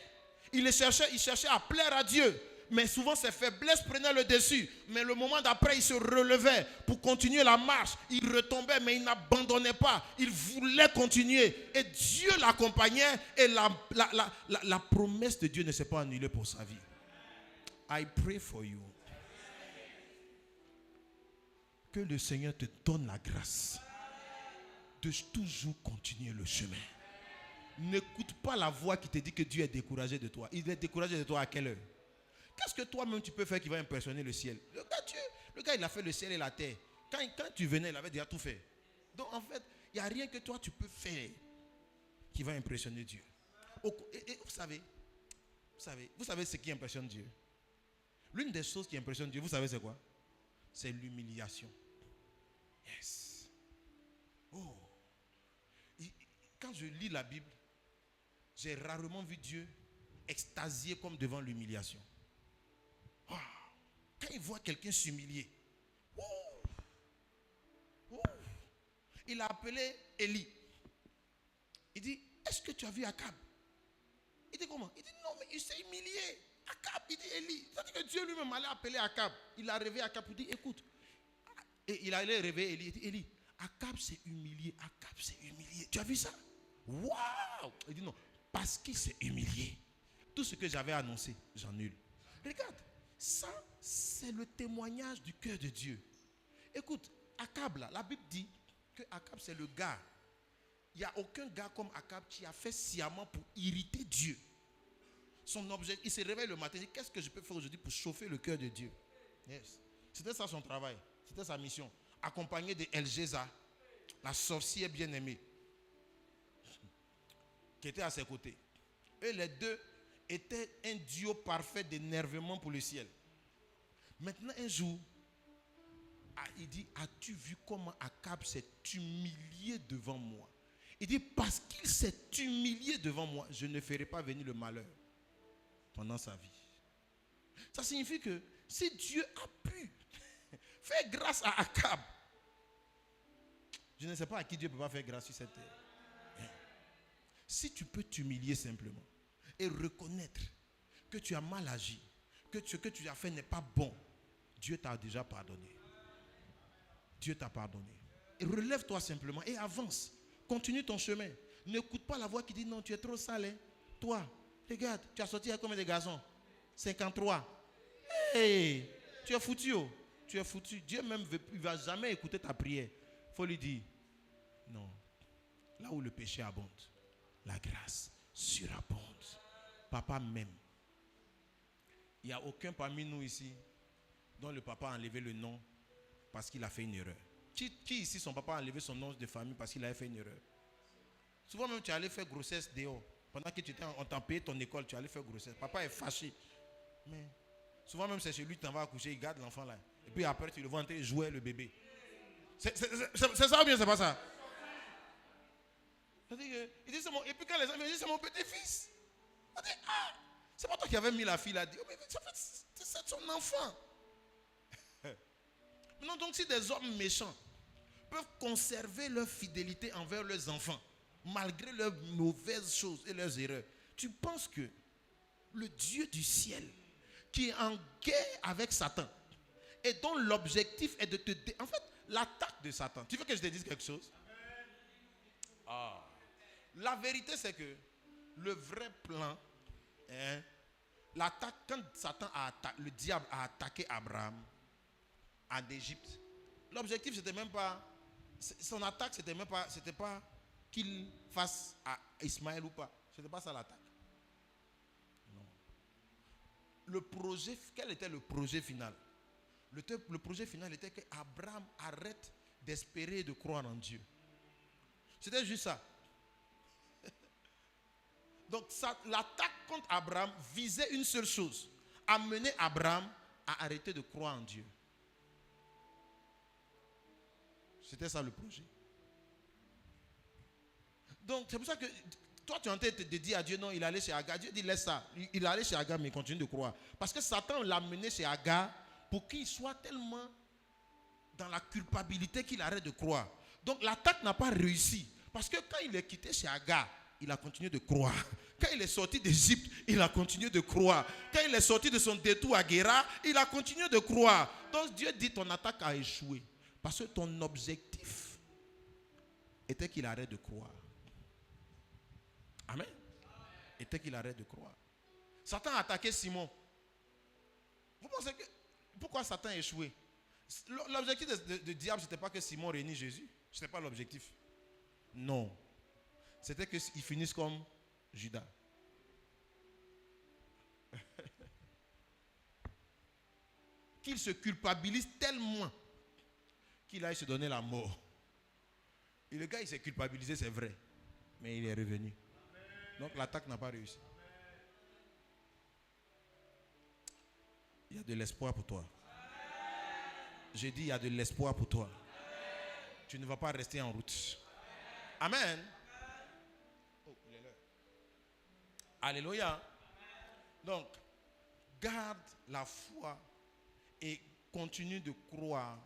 Il cherchait à plaire à Dieu. Mais souvent ses faiblesses prenaient le dessus. Mais le moment d'après, il se relevait pour continuer la marche. Il retombait, mais il n'abandonnait pas. Il voulait continuer. Et Dieu l'accompagnait. Et la promesse de Dieu ne s'est pas annulée pour sa vie. I pray for you. Que le Seigneur te donne la grâce de toujours continuer le chemin. N'écoute pas la voix qui te dit que Dieu est découragé de toi. Il est découragé de toi à quelle heure? Qu'est-ce que toi-même tu peux faire qui va impressionner le ciel? Le gars, il a fait le ciel et la terre. Quand tu venais, il avait déjà tout fait. Donc en fait, il n'y a rien que toi tu peux faire qui va impressionner Dieu. Et vous savez ce qui impressionne Dieu? L'une des choses qui impressionne Dieu, vous savez c'est quoi? C'est l'humiliation. Yes. Oh. Quand je lis la Bible, j'ai rarement vu Dieu extasié comme devant l'humiliation. Wow. Quand il voit quelqu'un s'humilier, il a appelé Élie. Il dit, est-ce que tu as vu Akab? Il dit comment? Il dit non, mais il s'est humilié. Akab, il dit Élie. C'est-à-dire que Dieu lui-même allait appeler Akab. Il a réveillé Akab pour dire, écoute. Et il allait réveiller Élie. Il dit, Élie, Akab s'est humilié. Akab s'est humilié. Tu as vu ça? Waouh! Il dit non, parce qu'il s'est humilié. Tout ce que j'avais annoncé, j'annule. Regarde, ça, c'est le témoignage du cœur de Dieu. Écoute, Akab, là, la Bible dit que Akab, c'est le gars. Il n'y a aucun gars comme Akab qui a fait sciemment pour irriter Dieu. Son objet, il se réveille le matin et dit, qu'est-ce que je peux faire aujourd'hui pour chauffer le cœur de Dieu? Yes. C'était ça son travail, c'était sa mission. Accompagné de Elgéza, la sorcière bien-aimée, qui était à ses côtés. Et les deux étaient un duo parfait d'énervement pour le ciel. Maintenant, un jour, il dit, as-tu vu comment Akab s'est humilié devant moi? Il dit, parce qu'il s'est humilié devant moi, je ne ferai pas venir le malheur pendant sa vie. Ça signifie que si Dieu a pu faire grâce à Akab, je ne sais pas à qui Dieu ne peut pas faire grâce sur cette terre. Si tu peux t'humilier simplement et reconnaître que tu as mal agi, que ce que tu as fait n'est pas bon, Dieu t'a déjà pardonné. Dieu t'a pardonné. Et relève-toi simplement et avance. Continue ton chemin. N'écoute pas la voix qui dit non, tu es trop sale. Hein. Toi, regarde, tu as sorti avec combien de garçons? 53. Hey, tu es foutu. Oh. Tu es foutu. Dieu même il ne va jamais écouter ta prière. Il faut lui dire non. Là où le péché abonde, la grâce surabonde. Papa m'aime. Il n'y a aucun parmi nous ici dont le papa a enlevé le nom parce qu'il a fait une erreur. Qui ici, son papa a enlevé son nom de famille parce qu'il a fait une erreur? Souvent même, tu allais faire grossesse dehors. Pendant que tu étais, on t'a payé ton école, tu allais faire grossesse. Papa est fâché. Mais souvent même, c'est chez lui, tu t'en vas accoucher, il garde l'enfant là. Et puis après, tu le vois en train de jouer le bébé. C'est ça ou bien c'est pas ça? Il dit, et puis quand les enfants disent, c'est mon petit-fils. Il dit, ah, c'est pas toi qui avais mis la fille là. Il dit, oh, mais c'est son enfant. Non, donc si des hommes méchants peuvent conserver leur fidélité envers leurs enfants, malgré leurs mauvaises choses et leurs erreurs, tu penses que le Dieu du ciel, qui est en guerre avec Satan, et dont l'objectif est de te... En fait, l'attaque de Satan, tu veux que je te dise quelque chose? Ah. La vérité, c'est que le vrai plan, l'attaque, quand Satan a attaqué, le diable a attaqué Abraham en Égypte, l'objectif, c'était même pas... Son attaque, c'était pas qu'il fasse à Ismaël ou pas. C'était pas ça l'attaque. Non. Le projet, quel était le projet final? Le projet final était que Abraham arrête d'espérer et de croire en Dieu. C'était juste ça. Donc l'attaque contre Abraham visait une seule chose: amener Abraham à arrêter de croire en Dieu. C'était ça le projet. Donc c'est pour ça que toi tu es en train de dire à Dieu non, il allait chez Agar. Dieu dit laisse ça. Il allait chez Agar mais il continue de croire. Parce que Satan l'a mené chez Agar pour qu'il soit tellement dans la culpabilité qu'il arrête de croire. Donc l'attaque n'a pas réussi. Parce que quand il est quitté chez Agar, il a continué de croire. Quand il est sorti d'Égypte, il a continué de croire. Quand il est sorti de son détour à Guéra, il a continué de croire. Donc Dieu dit ton attaque a échoué. Parce que ton objectif était qu'il arrête de croire. Amen. Était qu'il arrête de croire. Satan a attaqué Simon. Vous pensez que... Pourquoi Satan a échoué? L'objectif de diable, ce n'était pas que Simon réunisse Jésus. Ce n'était pas l'objectif. Non. C'était qu'il finisse comme Judas. Qu'il se culpabilise tellement qu'il aille se donner la mort. Et le gars, il s'est culpabilisé, c'est vrai. Mais il est revenu. Donc l'attaque n'a pas réussi. Il y a de l'espoir pour toi. J'ai dit, il y a de l'espoir pour toi. Tu ne vas pas rester en route. Amen. Oh, il est là. Alléluia. Donc, garde la foi et continue de croire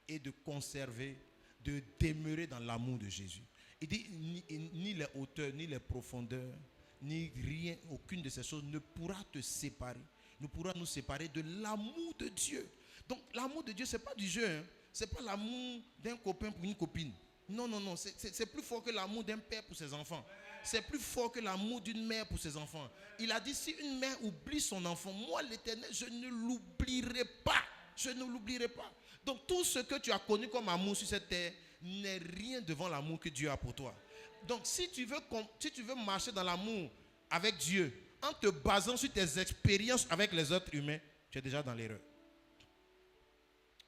et de conserver, de demeurer dans l'amour de Jésus. Il dit, ni les hauteurs, ni les profondeurs, ni rien, aucune de ces choses ne pourra te séparer. Ne pourra nous séparer de l'amour de Dieu. Donc, l'amour de Dieu, ce n'est pas du jeu. Hein. Ce n'est pas l'amour d'un copain pour une copine. Non, non, non. C'est plus fort que l'amour d'un père pour ses enfants. C'est plus fort que l'amour d'une mère pour ses enfants. Il a dit, si une mère oublie son enfant, moi, l'Éternel, je ne l'oublierai pas. Je ne l'oublierai pas. Donc, tout ce que tu as connu comme amour sur cette terre n'est rien devant l'amour que Dieu a pour toi. Donc, si tu veux marcher dans l'amour avec Dieu, en te basant sur tes expériences avec les autres humains, tu es déjà dans l'erreur.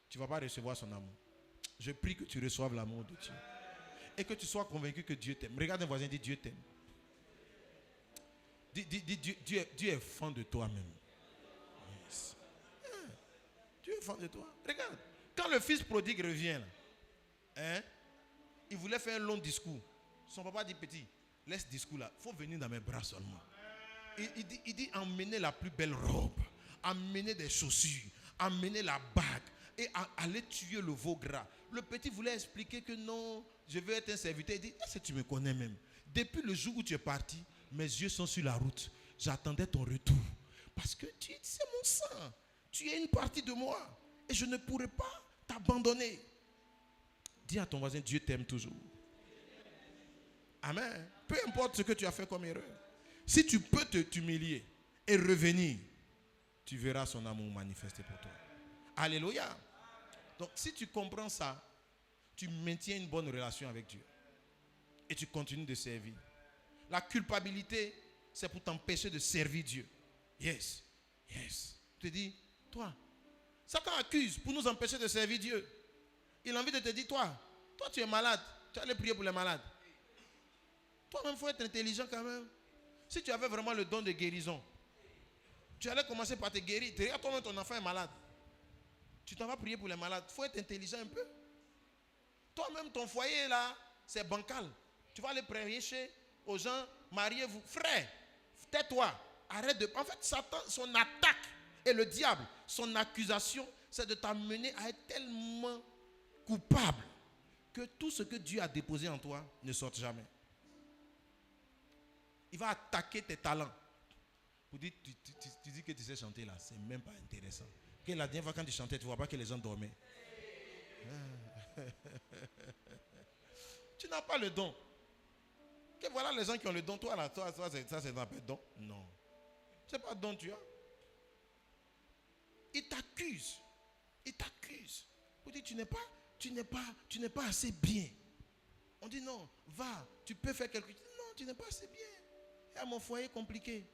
Tu ne vas pas recevoir son amour. Je prie que tu reçoives l'amour de Dieu. Et que tu sois convaincu que Dieu t'aime. Regarde un voisin, dis Dieu t'aime. Dis Dieu est fan de toi-même. Yes. Dieu est fan de toi. Regarde. Quand le fils prodigue revient, là, il voulait faire un long discours. Son papa dit, petit, laisse ce discours là. Il faut venir dans mes bras seulement. Il dit emmenez la plus belle robe, emmenez des chaussures, emmenez la bague et aller tuer le veau gras. Le petit voulait expliquer que non, je veux être un serviteur. Il dit, est-ce que tu me connais même? Depuis le jour où tu es parti, mes yeux sont sur la route. J'attendais ton retour. Parce que c'est mon sang. Tu es une partie de moi. Et je ne pourrai pas t'abandonner. Dis à ton voisin, Dieu t'aime toujours. Amen. Peu importe ce que tu as fait comme erreur. Si tu peux t'humilier et revenir, tu verras son amour manifesté pour toi. Alléluia. Donc si tu comprends ça, tu maintiens une bonne relation avec Dieu. Et tu continues de servir. La culpabilité, c'est pour t'empêcher de servir Dieu. Yes. Yes. Tu te dis, toi, Satan accuse pour nous empêcher de servir Dieu. Il a envie de te dire, toi tu es malade. Tu allais prier pour les malades. Toi-même, il faut être intelligent quand même. Si tu avais vraiment le don de guérison, tu allais commencer par te guérir. Regarde, toi-même, ton enfant est malade. Tu t'en vas prier pour les malades. Il faut être intelligent un peu. Toi-même, ton foyer là, c'est bancal. Tu vas aller prêcher aux gens, mariez-vous. Frère, tais-toi. Arrête de... En fait, Satan, son attaque et le diable, son accusation, c'est de t'amener à être tellement coupable que tout ce que Dieu a déposé en toi ne sorte jamais. Il va attaquer tes talents. Pour dire, tu dis que tu sais chanter là, c'est même pas intéressant. Que la dernière fois quand tu chantais, tu ne vois pas que les gens dormaient. Tu n'as pas le don. Que voilà les gens qui ont le don, toi là, ça c'est un peu don. Non. C'est pas don tu as. Il t'accuse. Il t'accuse. Pour dire tu n'es pas assez bien. On dit non, va, tu peux faire quelque chose. Non, tu n'es pas assez bien. Il y a mon foyer compliqué.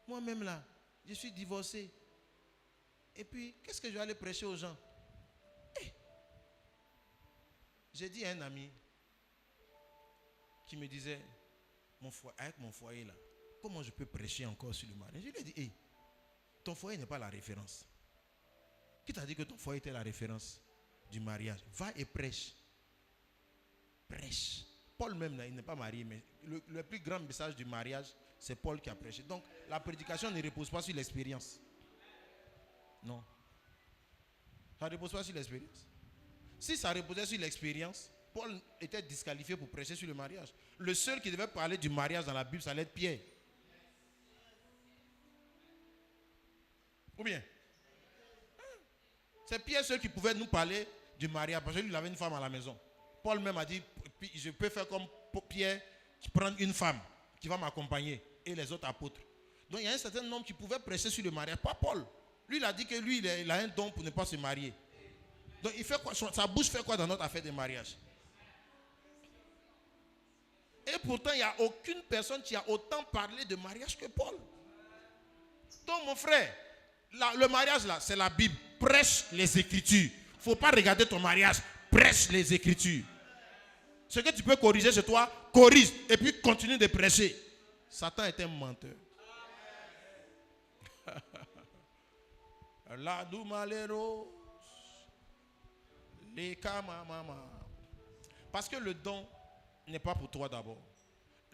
Moi-même là, je suis divorcé. Et puis, qu'est-ce que je vais aller prêcher aux gens? J'ai dit à un ami qui me disait, avec mon foyer là, comment je peux prêcher encore sur le mariage? Je lui ai dit, ton foyer n'est pas la référence. Qui t'a dit que ton foyer était la référence du mariage? Va et prêche. Prêche. Paul même là, il n'est pas marié, mais le plus grand message du mariage, c'est Paul qui a prêché. Donc, la prédication ne repose pas sur l'expérience. Non. Ça ne repose pas sur l'expérience. Si ça reposait sur l'expérience, Paul était disqualifié pour prêcher sur le mariage. Le seul qui devait parler du mariage dans la Bible, ça allait être Pierre. Ou bien? C'est Pierre seul qui pouvait nous parler du mariage, parce qu'il avait une femme à la maison. Paul même a dit, je peux faire comme Pierre, qui prend une femme qui va m'accompagner, et les autres apôtres. Donc il y a un certain nombre qui pouvait prêcher sur le mariage, pas Paul. Lui, il a dit que lui, il a un don pour ne pas se marier. Donc il fait quoi? Sa bouche fait quoi dans notre affaire de mariage? Et pourtant, il n'y a aucune personne qui a autant parlé de mariage que Paul. Donc mon frère, le mariage là, c'est la Bible. Prêche les Écritures. Il ne faut pas regarder ton mariage. Prêche les Écritures. Ce que tu peux corriger chez toi, corrige. Et puis continue de prêcher. Satan est un menteur. La doumalero. Les kamamama. Parce que le don n'est pas pour toi d'abord.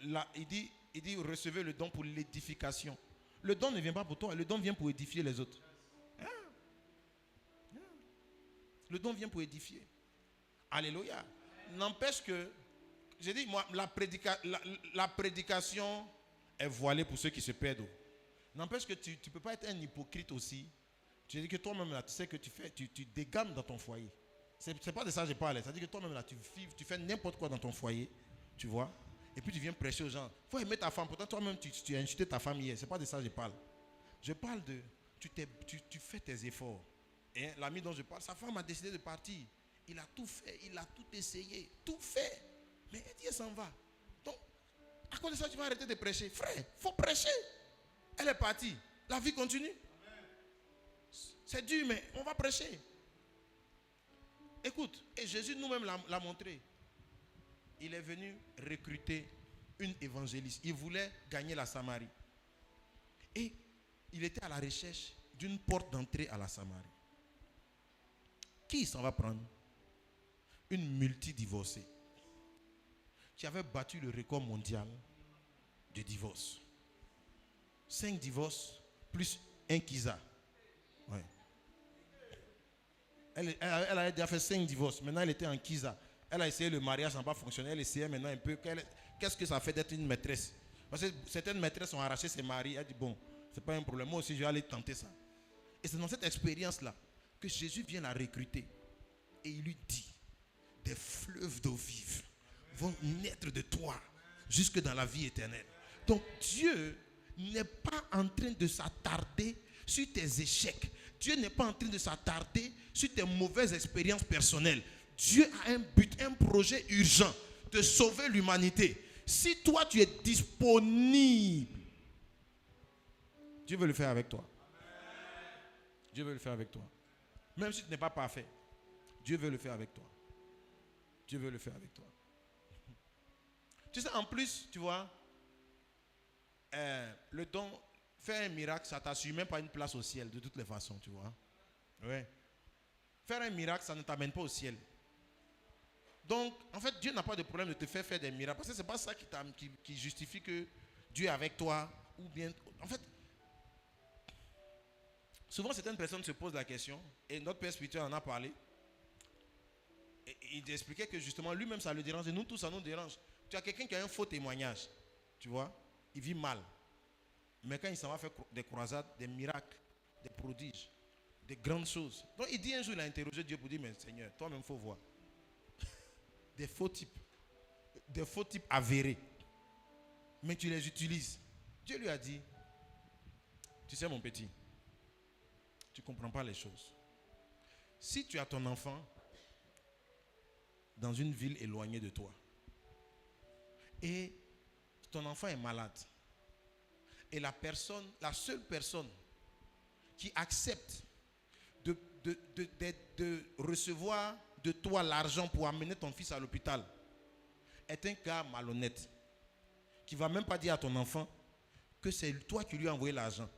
Là, il dit recevez le don pour l'édification. Le don ne vient pas pour toi, le don vient pour édifier les autres. Le don vient pour édifier. Alléluia. N'empêche que, j'ai dit, moi, la prédication est voilée pour ceux qui se perdent. N'empêche que tu ne peux pas être un hypocrite aussi. Tu dis que toi-même là, tu sais que tu dégames dans ton foyer. C'est pas de ça que je parle. C'est-à-dire que toi-même là, tu fais n'importe quoi dans ton foyer. Tu vois? Et puis tu viens prêcher aux gens. Il faut aimer ta femme. Pourtant, toi-même, tu as insulté ta femme hier. C'est pas de ça que je parle. Je parle de... Tu fais tes efforts. Et l'ami dont je parle, sa femme a décidé de partir. Il a tout fait. Il a tout essayé. Tout fait. Mais elle dit, elle s'en va. Donc, à cause de ça, tu vas arrêter de prêcher. Frère, il faut prêcher. Elle est partie. La vie continue. C'est dur, mais on va prêcher. Écoute, et Jésus nous-mêmes l'a montré. Il est venu recruter une évangéliste. Il voulait gagner la Samarie. Et il était à la recherche d'une porte d'entrée à la Samarie. Qui s'en va prendre? Une multidivorcée qui avait battu le record mondial de divorce. 5 divorces plus un kisa. Ouais. Elle a déjà fait 5 divorces. Maintenant, elle était en kisa. Elle a essayé le mariage, ça n'a pas fonctionné. Elle essayait maintenant un peu. Qu'est-ce que ça fait d'être une maîtresse? Parce que certaines maîtresses ont arraché ses maris. Elle dit, bon, c'est pas un problème. Moi aussi, je vais aller tenter ça. Et c'est dans cette expérience-là que Jésus vient la recruter. Et il lui dit, des fleuves d'eau vive vont naître de toi jusque dans la vie éternelle. Donc Dieu n'est pas en train de s'attarder sur tes échecs. Dieu n'est pas en train de s'attarder sur tes mauvaises expériences personnelles. Dieu a un but, un projet urgent de sauver l'humanité. Si toi tu es disponible, Dieu veut le faire avec toi. Dieu veut le faire avec toi. Même si tu n'es pas parfait, Dieu veut le faire avec toi. Dieu veut le faire avec toi. Tu sais, en plus, tu vois, le don, faire un miracle, ça t'assure même pas une place au ciel, de toutes les façons, tu vois. Ouais. Faire un miracle, ça ne t'amène pas au ciel. Donc, en fait, Dieu n'a pas de problème de te faire des miracles. Parce que ce n'est pas ça qui justifie que Dieu est avec toi. Ou bien, en fait, souvent certaines personnes se posent la question, et notre Père spirituel en a parlé. Et il expliquait que justement, lui-même, ça le dérange. Et nous tous, ça nous dérange. Tu as quelqu'un qui a un faux témoignage. Tu vois, il vit mal. Mais quand il s'en va faire des croisades, des miracles, des prodiges, des grandes choses. Donc il dit un jour, il a interrogé Dieu pour dire, mais Seigneur, toi-même, il faut voir. Des faux types avérés. Mais tu les utilises. Dieu lui a dit, tu sais mon petit, tu ne comprends pas les choses. Si tu as ton enfant dans une ville éloignée de toi, et ton enfant est malade, et la seule personne qui accepte de recevoir de toi l'argent pour amener ton fils à l'hôpital est un gars malhonnête qui ne va même pas dire à ton enfant que c'est toi qui lui as envoyé l'argent.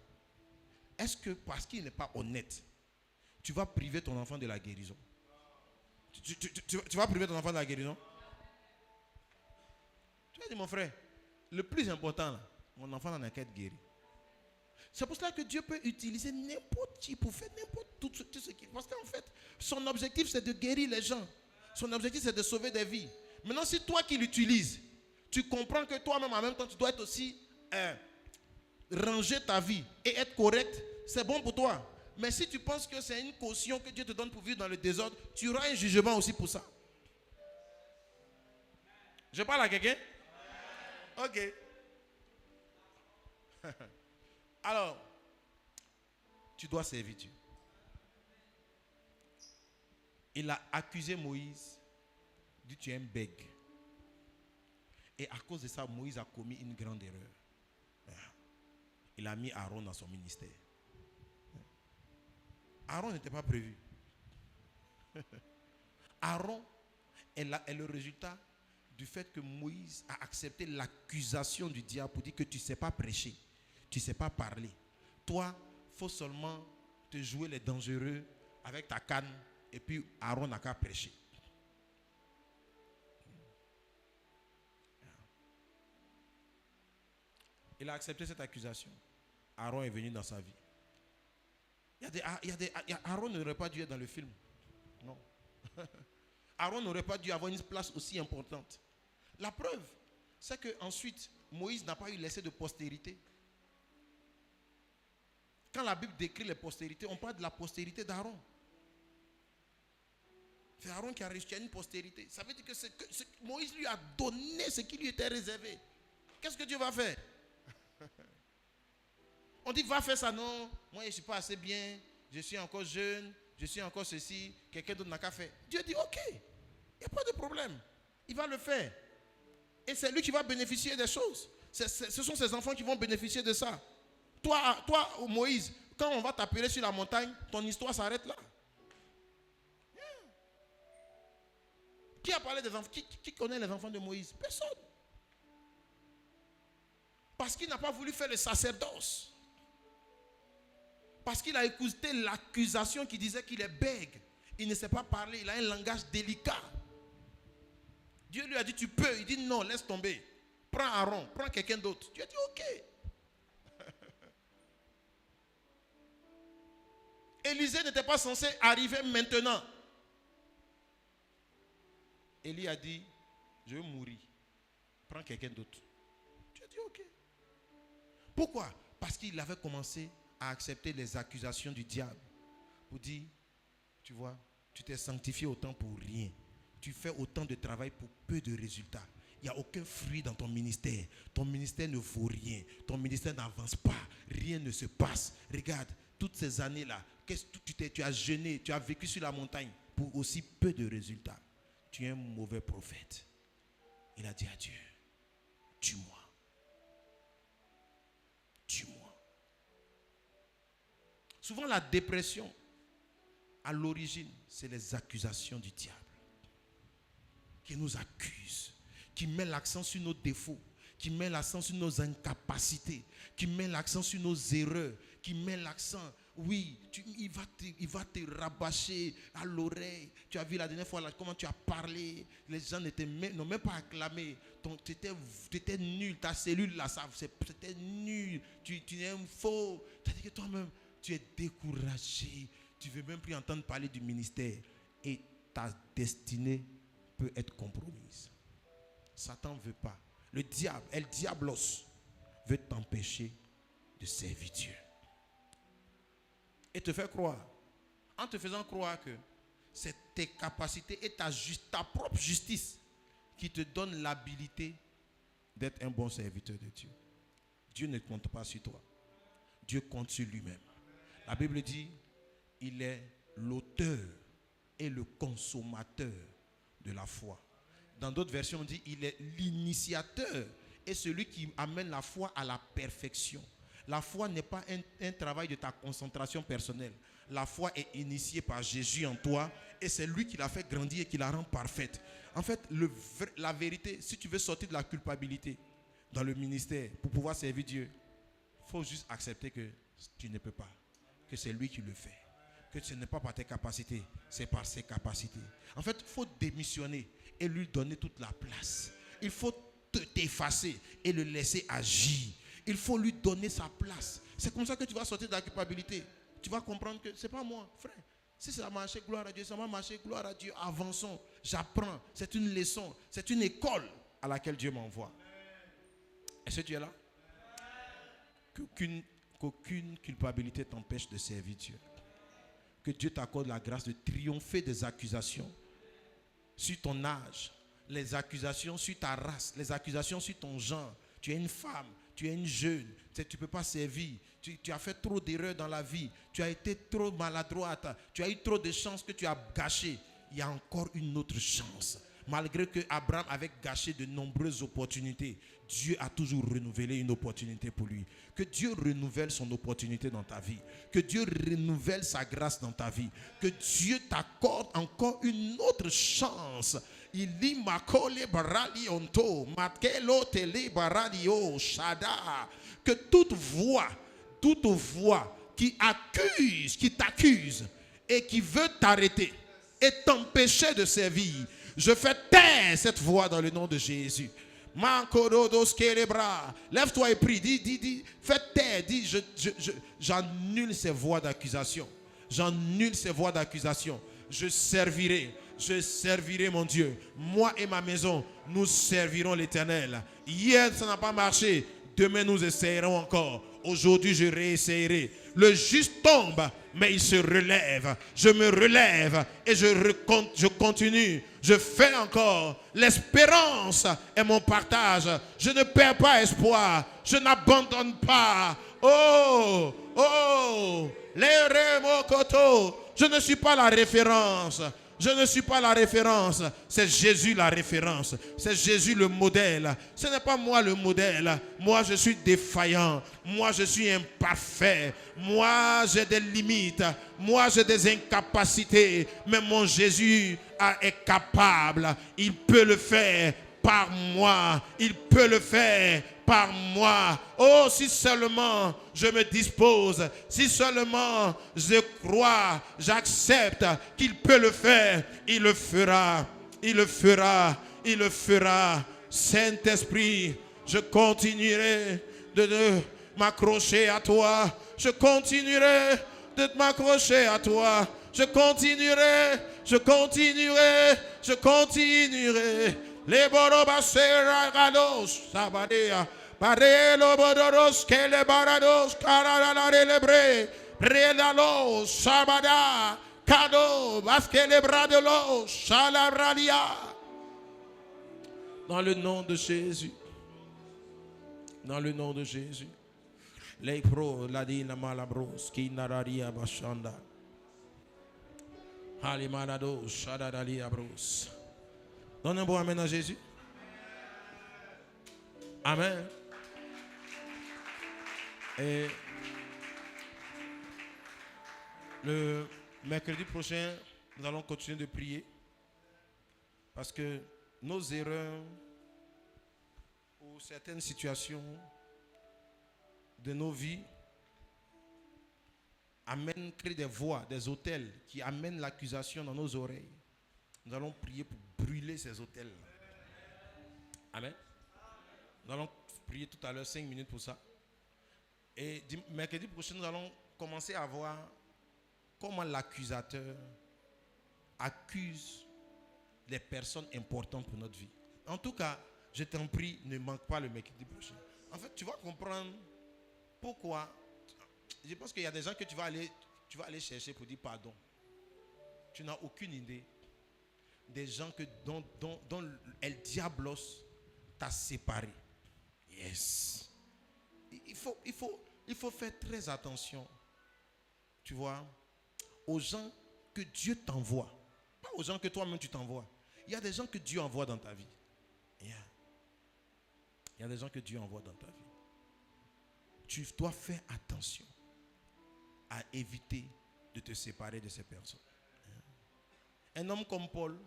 Est-ce que parce qu'il n'est pas honnête, tu vas priver ton enfant de la guérison? Tu vas priver ton enfant de la guérison? Tu as dit, mon frère, le plus important, là, mon enfant n'en a qu'à être guéri. C'est pour cela que Dieu peut utiliser n'importe qui pour faire n'importe tout ce qu'il... Parce qu'en fait, son objectif, c'est de guérir les gens. Son objectif, c'est de sauver des vies. Maintenant, si toi qui l'utilises, tu comprends que toi-même, en même temps, tu dois être aussi... ranger ta vie et être correct, c'est bon pour toi. Mais si tu penses que c'est une caution que Dieu te donne pour vivre dans le désordre, tu auras un jugement aussi pour ça. Je parle à quelqu'un? Ok. Alors, tu dois servir Dieu. Il a accusé Moïse, il dit tu es un bègue. Et à cause de ça, Moïse a commis une grande erreur. Il a mis Aaron dans son ministère. Aaron n'était pas prévu. Aaron est le résultat du fait que Moïse a accepté l'accusation du diable pour dire que tu ne sais pas prêcher, tu ne sais pas parler. Toi, il faut seulement te jouer les dangereux avec ta canne et puis Aaron n'a qu'à prêcher. Il a accepté cette accusation. Aaron est venu dans sa vie. Aaron n'aurait pas dû être dans le film. Non. Aaron n'aurait pas dû avoir une place aussi importante. La preuve, c'est qu'ensuite, Moïse n'a pas eu laissé de postérité. Quand la Bible décrit les postérités, on parle de la postérité d'Aaron. C'est Aaron qui a reçu une postérité. Ça veut dire que Moïse lui a donné ce qui lui était réservé. Qu'est-ce que Dieu va faire? On dit va faire ça, non, moi je ne suis pas assez bien, je suis encore jeune, je suis encore ceci, quelqu'un d'autre n'a qu'à faire. Dieu dit ok, il n'y a pas de problème, il va le faire. Et c'est lui qui va bénéficier des choses. Ce sont ses enfants qui vont bénéficier de ça. Toi, Moïse, quand on va t'appeler sur la montagne, ton histoire s'arrête là. Qui a parlé des enfants? Qui connaît les enfants de Moïse? Personne. Parce qu'il n'a pas voulu faire le sacerdoce. Parce qu'il a écouté l'accusation qui disait qu'il est bègue. Il ne sait pas parler, il a un langage délicat. Dieu lui a dit tu peux. Il dit non, laisse tomber. Prends Aaron, prends quelqu'un d'autre. Dieu a dit ok. Élisée n'était pas censé arriver maintenant. Élie a dit je veux mourir. Prends quelqu'un d'autre. Dieu a dit ok. Pourquoi? Parce qu'il avait commencé à accepter les accusations du diable. Pour dire, tu vois, tu t'es sanctifié autant pour rien. Tu fais autant de travail pour peu de résultats. Il n'y a aucun fruit dans ton ministère. Ton ministère ne vaut rien. Ton ministère n'avance pas. Rien ne se passe. Regarde, toutes ces années-là, tu as jeûné, tu as vécu sur la montagne pour aussi peu de résultats. Tu es un mauvais prophète. Il a dit à Dieu, tue-moi. Tue-moi. Souvent la dépression, à l'origine, c'est les accusations du diable qui nous accuse, qui met l'accent sur nos défauts, qui met l'accent sur nos incapacités, qui met l'accent sur nos erreurs, qui met l'accent, oui, il va te rabâcher à l'oreille. Tu as vu la dernière fois là, comment tu as parlé, les gens n'ont même pas acclamé. Tu étais nul, ta cellule là, c'était nul, tu es un faux. C'est-à-dire que toi-même, tu es découragé, tu ne veux même plus entendre parler du ministère et ta destinée peut être compromise. Satan ne veut pas. Le diable, El Diablos, veut t'empêcher de servir Dieu. Et te faire croire, en te faisant croire que c'est tes capacités et ta propre justice qui te donne l'habilité d'être un bon serviteur de Dieu. Dieu ne compte pas sur toi. Dieu compte sur lui-même. La Bible dit, il est l'auteur et le consommateur de la foi. Dans d'autres versions, on dit, il est l'initiateur et celui qui amène la foi à la perfection. La foi n'est pas un travail de ta concentration personnelle. La foi est initiée par Jésus en toi et c'est lui qui l'a fait grandir et qui la rend parfaite. En fait, la vérité, si tu veux sortir de la culpabilité dans le ministère pour pouvoir servir Dieu, il faut juste accepter que tu ne peux pas, que c'est lui qui le fait, que ce n'est pas par tes capacités, c'est par ses capacités. En fait, il faut démissionner et lui donner toute la place. Il faut t'effacer et le laisser agir. Il faut lui donner sa place. C'est comme ça que tu vas sortir de la culpabilité. Tu vas comprendre que ce n'est pas moi, frère. Si ça a marché, gloire à Dieu, ça va marcher, gloire à Dieu. Avançons, j'apprends. C'est une leçon, c'est une école à laquelle Dieu m'envoie. Est-ce que tu es là? Qu'aucune culpabilité t'empêche de servir Dieu. Que Dieu t'accorde la grâce de triompher des accusations sur ton âge, les accusations sur ta race, les accusations sur ton genre. Tu es une femme, tu es une jeune, tu ne peux pas servir, tu as fait trop d'erreurs dans la vie, tu as été trop maladroite, tu as eu trop de chances que tu as gâchées. Il y a encore une autre chance. Malgré que Abraham avait gâché de nombreuses opportunités, Dieu a toujours renouvelé une opportunité pour lui. Que Dieu renouvelle son opportunité dans ta vie. Que Dieu renouvelle sa grâce dans ta vie. Que Dieu t'accorde encore une autre chance. Que toute voix qui accuse, qui t'accuse et qui veut t'arrêter et t'empêcher de servir, je fais taire cette voix dans le nom de Jésus. Lève-toi et prie. Dis, fais taire. Dis, j'annule ces voix d'accusation. J'annule ces voix d'accusation. Je servirai mon Dieu. Moi et ma maison, nous servirons l'Éternel. Hier, ça n'a pas marché. Demain, nous essayerons encore. Aujourd'hui, je réessayerai. Le juste tombe, mais il se relève. Je me relève et je continue. Je fais encore. L'espérance est mon partage. Je ne perds pas espoir. Je n'abandonne pas. Oh, les remokoto. Je ne suis pas la référence. Je ne suis pas la référence, c'est Jésus la référence, c'est Jésus le modèle. Ce n'est pas moi le modèle, moi je suis défaillant, moi je suis imparfait, moi j'ai des limites, moi j'ai des incapacités, mais mon Jésus est capable, il peut le faire par moi, il peut le faire par moi. Oh, si seulement je me dispose, si seulement je crois, j'accepte qu'il peut le faire, il le fera, il le fera, il le fera. Saint-Esprit, je continuerai de m'accrocher à toi, je continuerai de m'accrocher à toi, je continuerai. Les borobasera galos sabadea parelo bodoros que le barados carara lebre predalos sabada cado basque le bradelos salabradia. Dans le nom de Jésus. Dans le nom de Jésus. Les pro la dina malabros qui nararia bashanda. Halimanado shadadali abros. Donne un bon amen à Jésus. Amen. Et le mercredi prochain, nous allons continuer de prier. Parce que nos erreurs ou certaines situations de nos vies créent des voix, des autels qui amènent l'accusation dans nos oreilles. Nous allons prier pour brûler ces autels. Amen. Nous allons prier tout à l'heure 5 minutes pour ça. Et mercredi prochain, nous allons commencer à voir comment l'accusateur accuse les personnes importantes pour notre vie. En tout cas, je t'en prie, ne manque pas le mercredi prochain. En fait, tu vas comprendre pourquoi. Je pense qu'il y a des gens que tu vas aller chercher pour dire pardon. Tu n'as aucune idée des gens dont El Diablos t'a séparé. Yes. Il faut faire très attention, tu vois, aux gens que Dieu t'envoie. Pas aux gens que toi-même tu t'envoies. Il y a des gens que Dieu envoie dans ta vie. Il y a des gens que Dieu envoie dans ta vie. Tu dois faire attention à éviter de te séparer de ces personnes. Un homme comme Paul,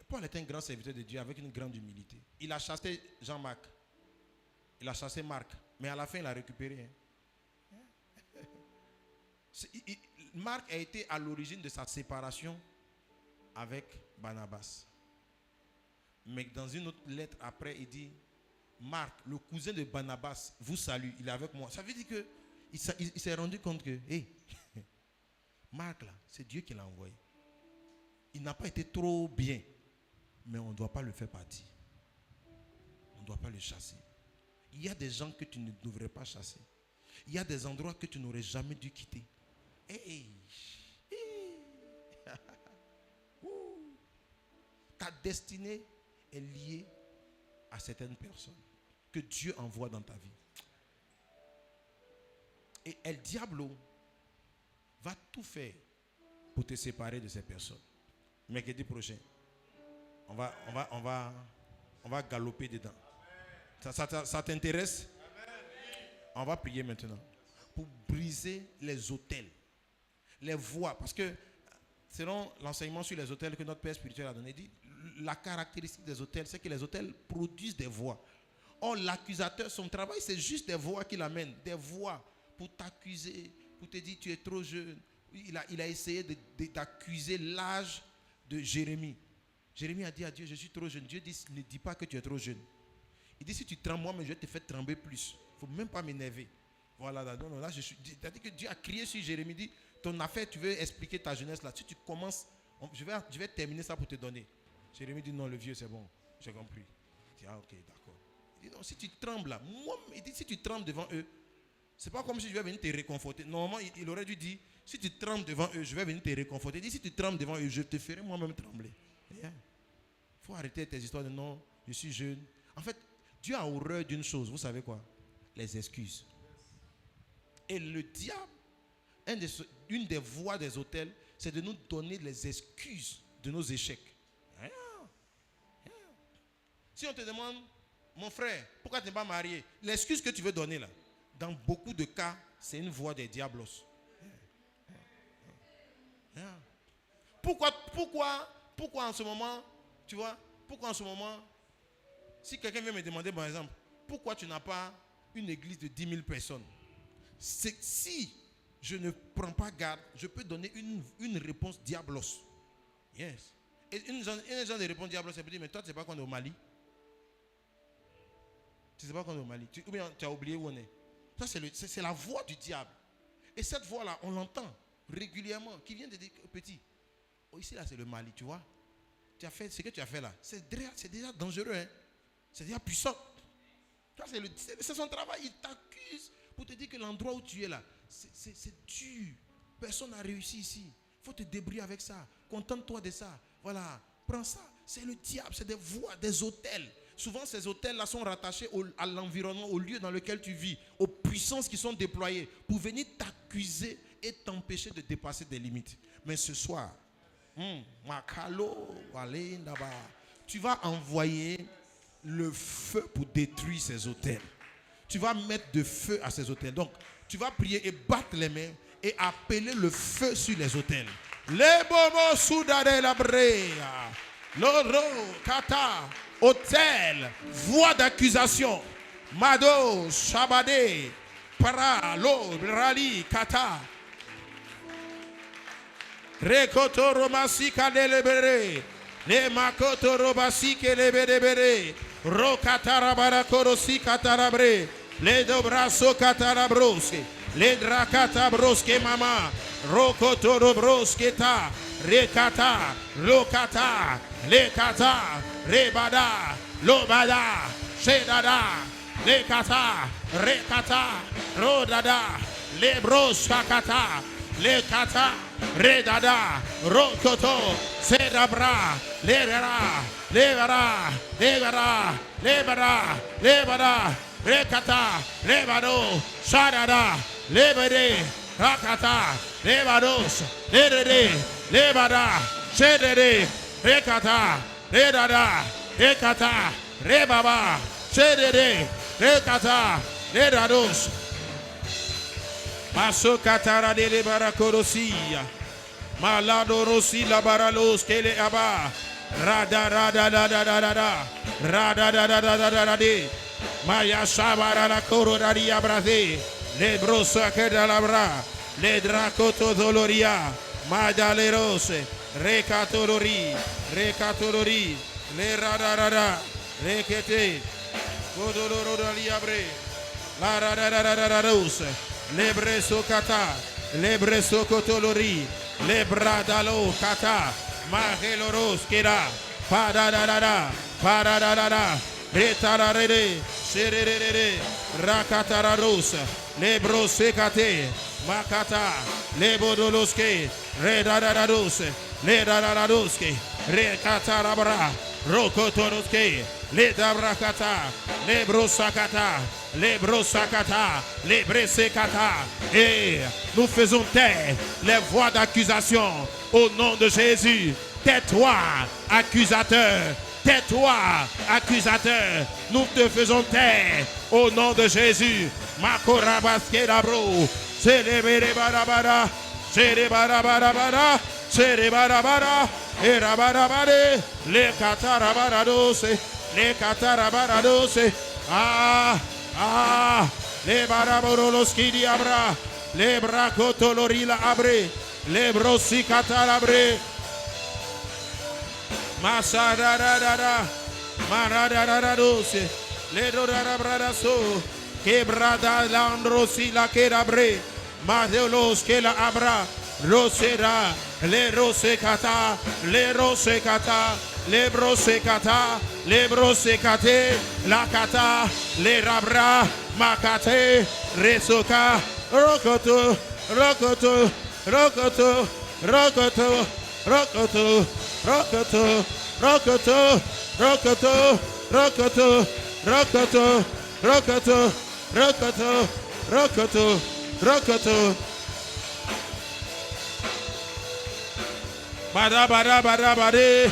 Paul est un grand serviteur de Dieu avec une grande humilité. Il a chassé Jean-Marc. Il a chassé Marc. Mais à la fin, il a récupéré. Marc a été à l'origine de sa séparation avec Barnabas. Mais dans une autre lettre après, il dit, Marc, le cousin de Barnabas, vous salue. Il est avec moi. Ça veut dire que il s'est rendu compte que, Marc là, c'est Dieu qui l'a envoyé. Il n'a pas été trop bien, mais on ne doit pas le faire partir. On ne doit pas le chasser. Il y a des gens que tu ne devrais pas chasser. Il y a des endroits que tu n'aurais jamais dû quitter. Ta destinée est liée à certaines personnes que Dieu envoie dans ta vie. Et El Diablo va tout faire pour te séparer de ces personnes. Mercredi prochain, on va galoper dedans. Ça t'intéresse? On va prier maintenant pour briser les autels, les voix. Parce que selon l'enseignement sur les autels que notre Père spirituel a donné, dit, la caractéristique des autels, c'est que les autels produisent des voix. Or, l'accusateur, son travail, c'est juste des voix qu'il amène. Des voix pour t'accuser, pour te dire tu es trop jeune. Il a essayé d'accuser l'âge de Jérémie. Jérémie a dit à Dieu, je suis trop jeune. Dieu dit, ne dis pas que tu es trop jeune. Il dit, si tu trembles, moi, mais je vais te faire trembler plus. Il ne faut même pas m'énerver. Voilà, là, c'est-à-dire que Dieu a crié sur Jérémie, dit, ton affaire, tu veux expliquer ta jeunesse là. Si tu commences, je vais terminer ça pour te donner. Jérémie dit, non, le vieux, c'est bon. J'ai compris. Il dit, ok, d'accord. Il dit, non, si tu trembles là, moi, il dit, si tu trembles devant eux, c'est pas comme si je vais venir te réconforter. Normalement, il aurait dû dire, si tu trembles devant eux, je vais venir te réconforter. Il dit, si tu trembles devant eux, je te ferai moi-même trembler. Il faut arrêter tes histoires de non, je suis jeune. En fait, Dieu a horreur d'une chose, vous savez quoi? Les excuses. Et le diable, une des voies des autels, c'est de nous donner les excuses de nos échecs. Si on te demande, mon frère, pourquoi tu n'es pas marié? L'excuse que tu veux donner là, dans beaucoup de cas, c'est une voie des diablos. Pourquoi en ce moment, tu vois, pourquoi en ce moment, si quelqu'un vient me demander, par exemple, pourquoi tu n'as pas une église de 10 000 personnes? Si je ne prends pas garde, je peux donner une réponse diablos. Yes. Et une genre de réponse diablos, c'est peut dire, mais toi, tu ne sais pas qu'on est au Mali? Tu ne sais pas qu'on est au Mali? Ou bien tu as oublié où on est? Ça, c'est la voix du diable. Et cette voix-là, on l'entend régulièrement, qui vient de dire, petit, ici là, c'est le Mali, tu vois. Tu as fait ce que tu as fait là. C'est déjà dangereux, hein. C'est déjà puissant. C'est son travail. Il t'accuse pour te dire que l'endroit où tu es là, c'est dur. Personne n'a réussi ici. Il faut te débrouiller avec ça. Contente-toi de ça. Voilà. Prends ça. C'est le diable. C'est des voies, des autels. Souvent, ces hôtels-là sont rattachés à l'environnement, au lieu dans lequel tu vis, aux puissances qui sont déployées pour venir t'accuser et t'empêcher de dépasser des limites. Mais ce soir, tu vas envoyer le feu pour détruire ces hôtels. Tu vas mettre de feu à ces hôtels. Donc, tu vas prier et battre les mains et appeler le feu sur les hôtels. Les bobo soudade la brea. Loro kata. autel, voix d'accusation. Mado, Shabade, Para, Lo, Rali, Kata. Rekoto Romasi Kadelebere, Le Makoto Robasi Kelebere, Rokatarabara Korosi Katarabre, Le Dobraso Katarabroske, Le Drakata Broske Mama, Rokoto Robroske Ta, Rekata, Lokata, Lekata, Rebada, Lobada, Shedada, Lekata, Rekata, Rodada, Lebros Kakata, Lekata, Redada, Rokoto, Sedabra, Levera, Levera, Levera, Levera, Levera, Rekata, Levado, Shadada, Levere, Rakata, Levados, Levere, Levada, Shedere, Rekata, Redada, Rekata, Rebaba, Shedere, Rekata, Redados. Maso katara de le barakorosia. Malado rosi la baralos kele aba. Rada rada da da da da da. Rada da da da da da da de. Maya sabara la coro da dia brade. Le brosa che da la bra. Le dracoto doloria. Madale rose. Recatolori. Recatolori. Le rada rada. Recete. Codoloro da liabre. La rada rada rada rose. Lebre sokata, lebre sokotolori, lebra dalo kata, maheloros kera, padadada, padadada, retararede, sererere, rakatararos, lebro sekate, makata, lebodoloske, redadadados, ledadadadoske, rekatarabra, rokotoroske, ledabrakata, lebro sakata. Les brosakata, les bresekata, et nous faisons taire les voix d'accusation au nom de Jésus. Tais-toi, accusateur, tais-toi, accusateur, nous te faisons taire au nom de Jésus. Makorabaske labro, célébrer barabara, célébrer barabara, célébrer barabara, et rabarabare, les katarabarados, les katarabarados, les baraboros qui diabra, les bracotolori la abre, les brosicata labre, Masaradada, Maradarados, les dorarabradaso, quebrada landrosi la quedabre, Madelos que la abra, Rosera, les rosecata, les rosecata. Les brosekata, les brosekate, la kata, les rabra, makate, resoka, rokoto, rokoto, rokoto, rokoto, rokoto, rokoto, rokoto, rokoto, rokoto, rokoto, rokoto, rokoto, rokoto, rokoto. Bada bada bada bade.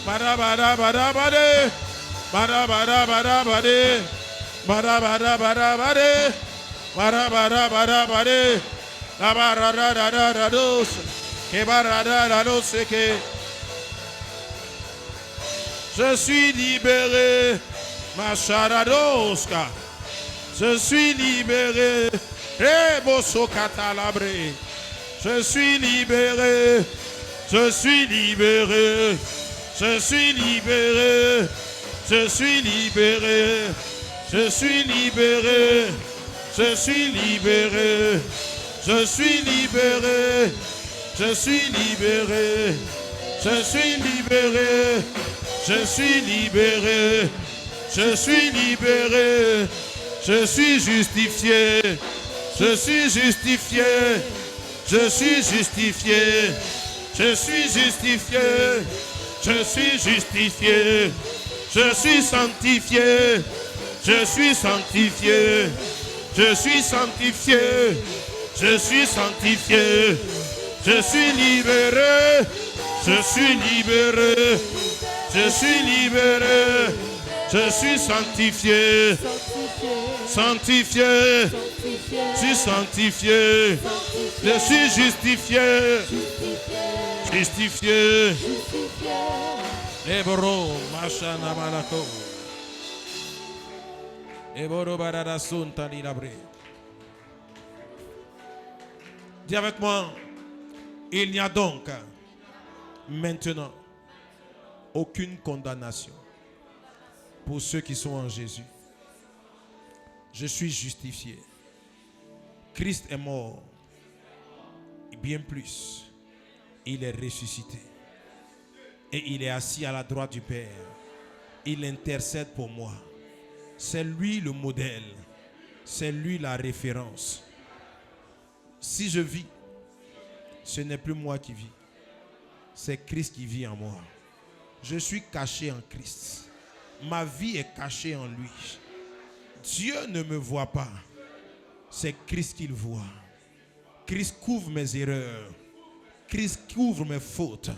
Bada bada bada bade, bada bada bada bade, bada bada bada bade, bada bada bada bade, la barada da da da dos, que barada da dos que je suis libéré, ma charadoska, je suis libéré, reboso catalabre, je suis libéré, je suis libéré. Je suis libéré, je suis libéré, je suis libéré, je suis libéré, je suis libéré, je suis libéré, je suis libéré, je suis libéré, je suis libéré, je suis justifié, je suis justifié, je suis justifié, je suis justifié. Je suis justifié, je suis sanctifié, je suis sanctifié, je suis sanctifié, je suis sanctifié, je suis libéré, je suis libéré, je suis libéré, je suis sanctifié, sanctifié, je suis sanctifié, je suis justifié, justifié, Eboro mashana malako. Eboro barada sunta lilabre. Dis avec moi, il n'y a donc maintenant aucune condamnation pour ceux qui sont en Jésus. Je suis justifié. Christ est mort. Et bien plus, il est ressuscité. Et il est assis à la droite du Père. Il intercède pour moi. C'est lui le modèle. C'est lui la référence. Si je vis, ce n'est plus moi qui vis. C'est Christ qui vit en moi. Je suis caché en Christ. Ma vie est cachée en lui. Dieu ne me voit pas. C'est Christ qu'il voit. Christ couvre mes erreurs. Christ couvre mes fautes.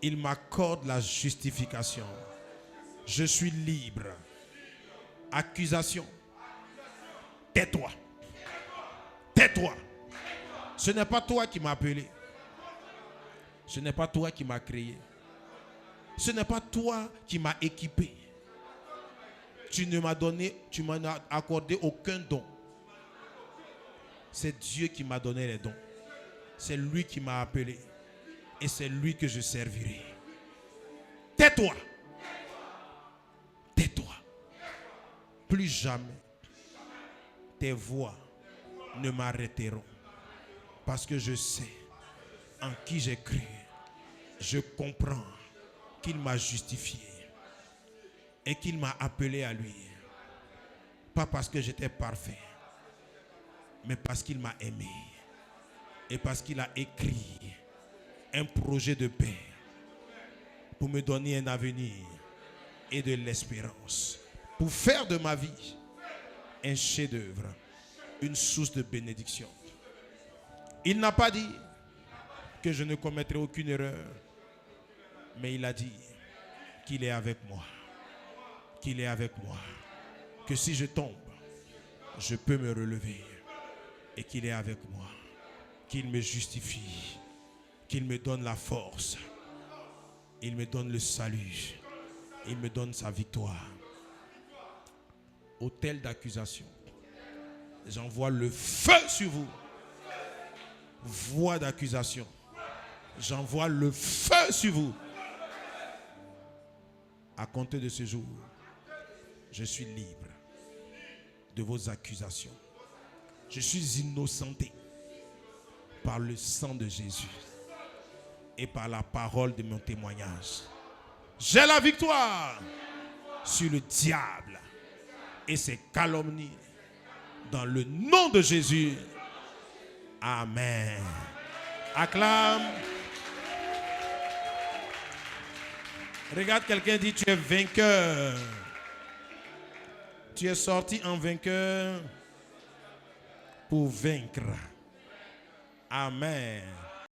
Il m'accorde la justification. Je suis libre. Accusation. Tais-toi. Tais-toi. Ce n'est pas toi qui m'as appelé. Ce n'est pas toi qui m'as créé. Ce n'est pas toi qui m'as équipé. Tu ne m'as donné, tu m'en as accordé aucun don. C'est Dieu qui m'a donné les dons. C'est lui qui m'a appelé. Et c'est lui que je servirai. Tais-toi. Tais-toi. Plus jamais tes voix ne m'arrêteront. Parce que je sais en qui j'ai cru. Je comprends qu'il m'a justifié. Et qu'il m'a appelé à lui. Pas parce que j'étais parfait. Mais parce qu'il m'a aimé. Et parce qu'il a écrit un projet de paix. Pour me donner un avenir. Et de l'espérance. Pour faire de ma vie un chef-d'œuvre. Une source de bénédiction. Il n'a pas dit que je ne commettrai aucune erreur. Mais il a dit qu'il est avec moi. Qu'il est avec moi. Que si je tombe, je peux me relever. Et qu'il est avec moi. Qu'il me justifie. Qu'il me donne la force. Il me donne le salut. Il me donne sa victoire. Autel d'accusation. J'envoie le feu sur vous. Voix d'accusation. J'envoie le feu sur vous. À compter de ce jour, je suis libre de vos accusations. Je suis innocenté par le sang de Jésus et par la parole de mon témoignage. J'ai la victoire sur le diable et ses calomnies dans le nom de Jésus. Amen. Acclame. Regarde quelqu'un dit tu es vainqueur. Tu es sorti en vainqueur pour vaincre. Amen.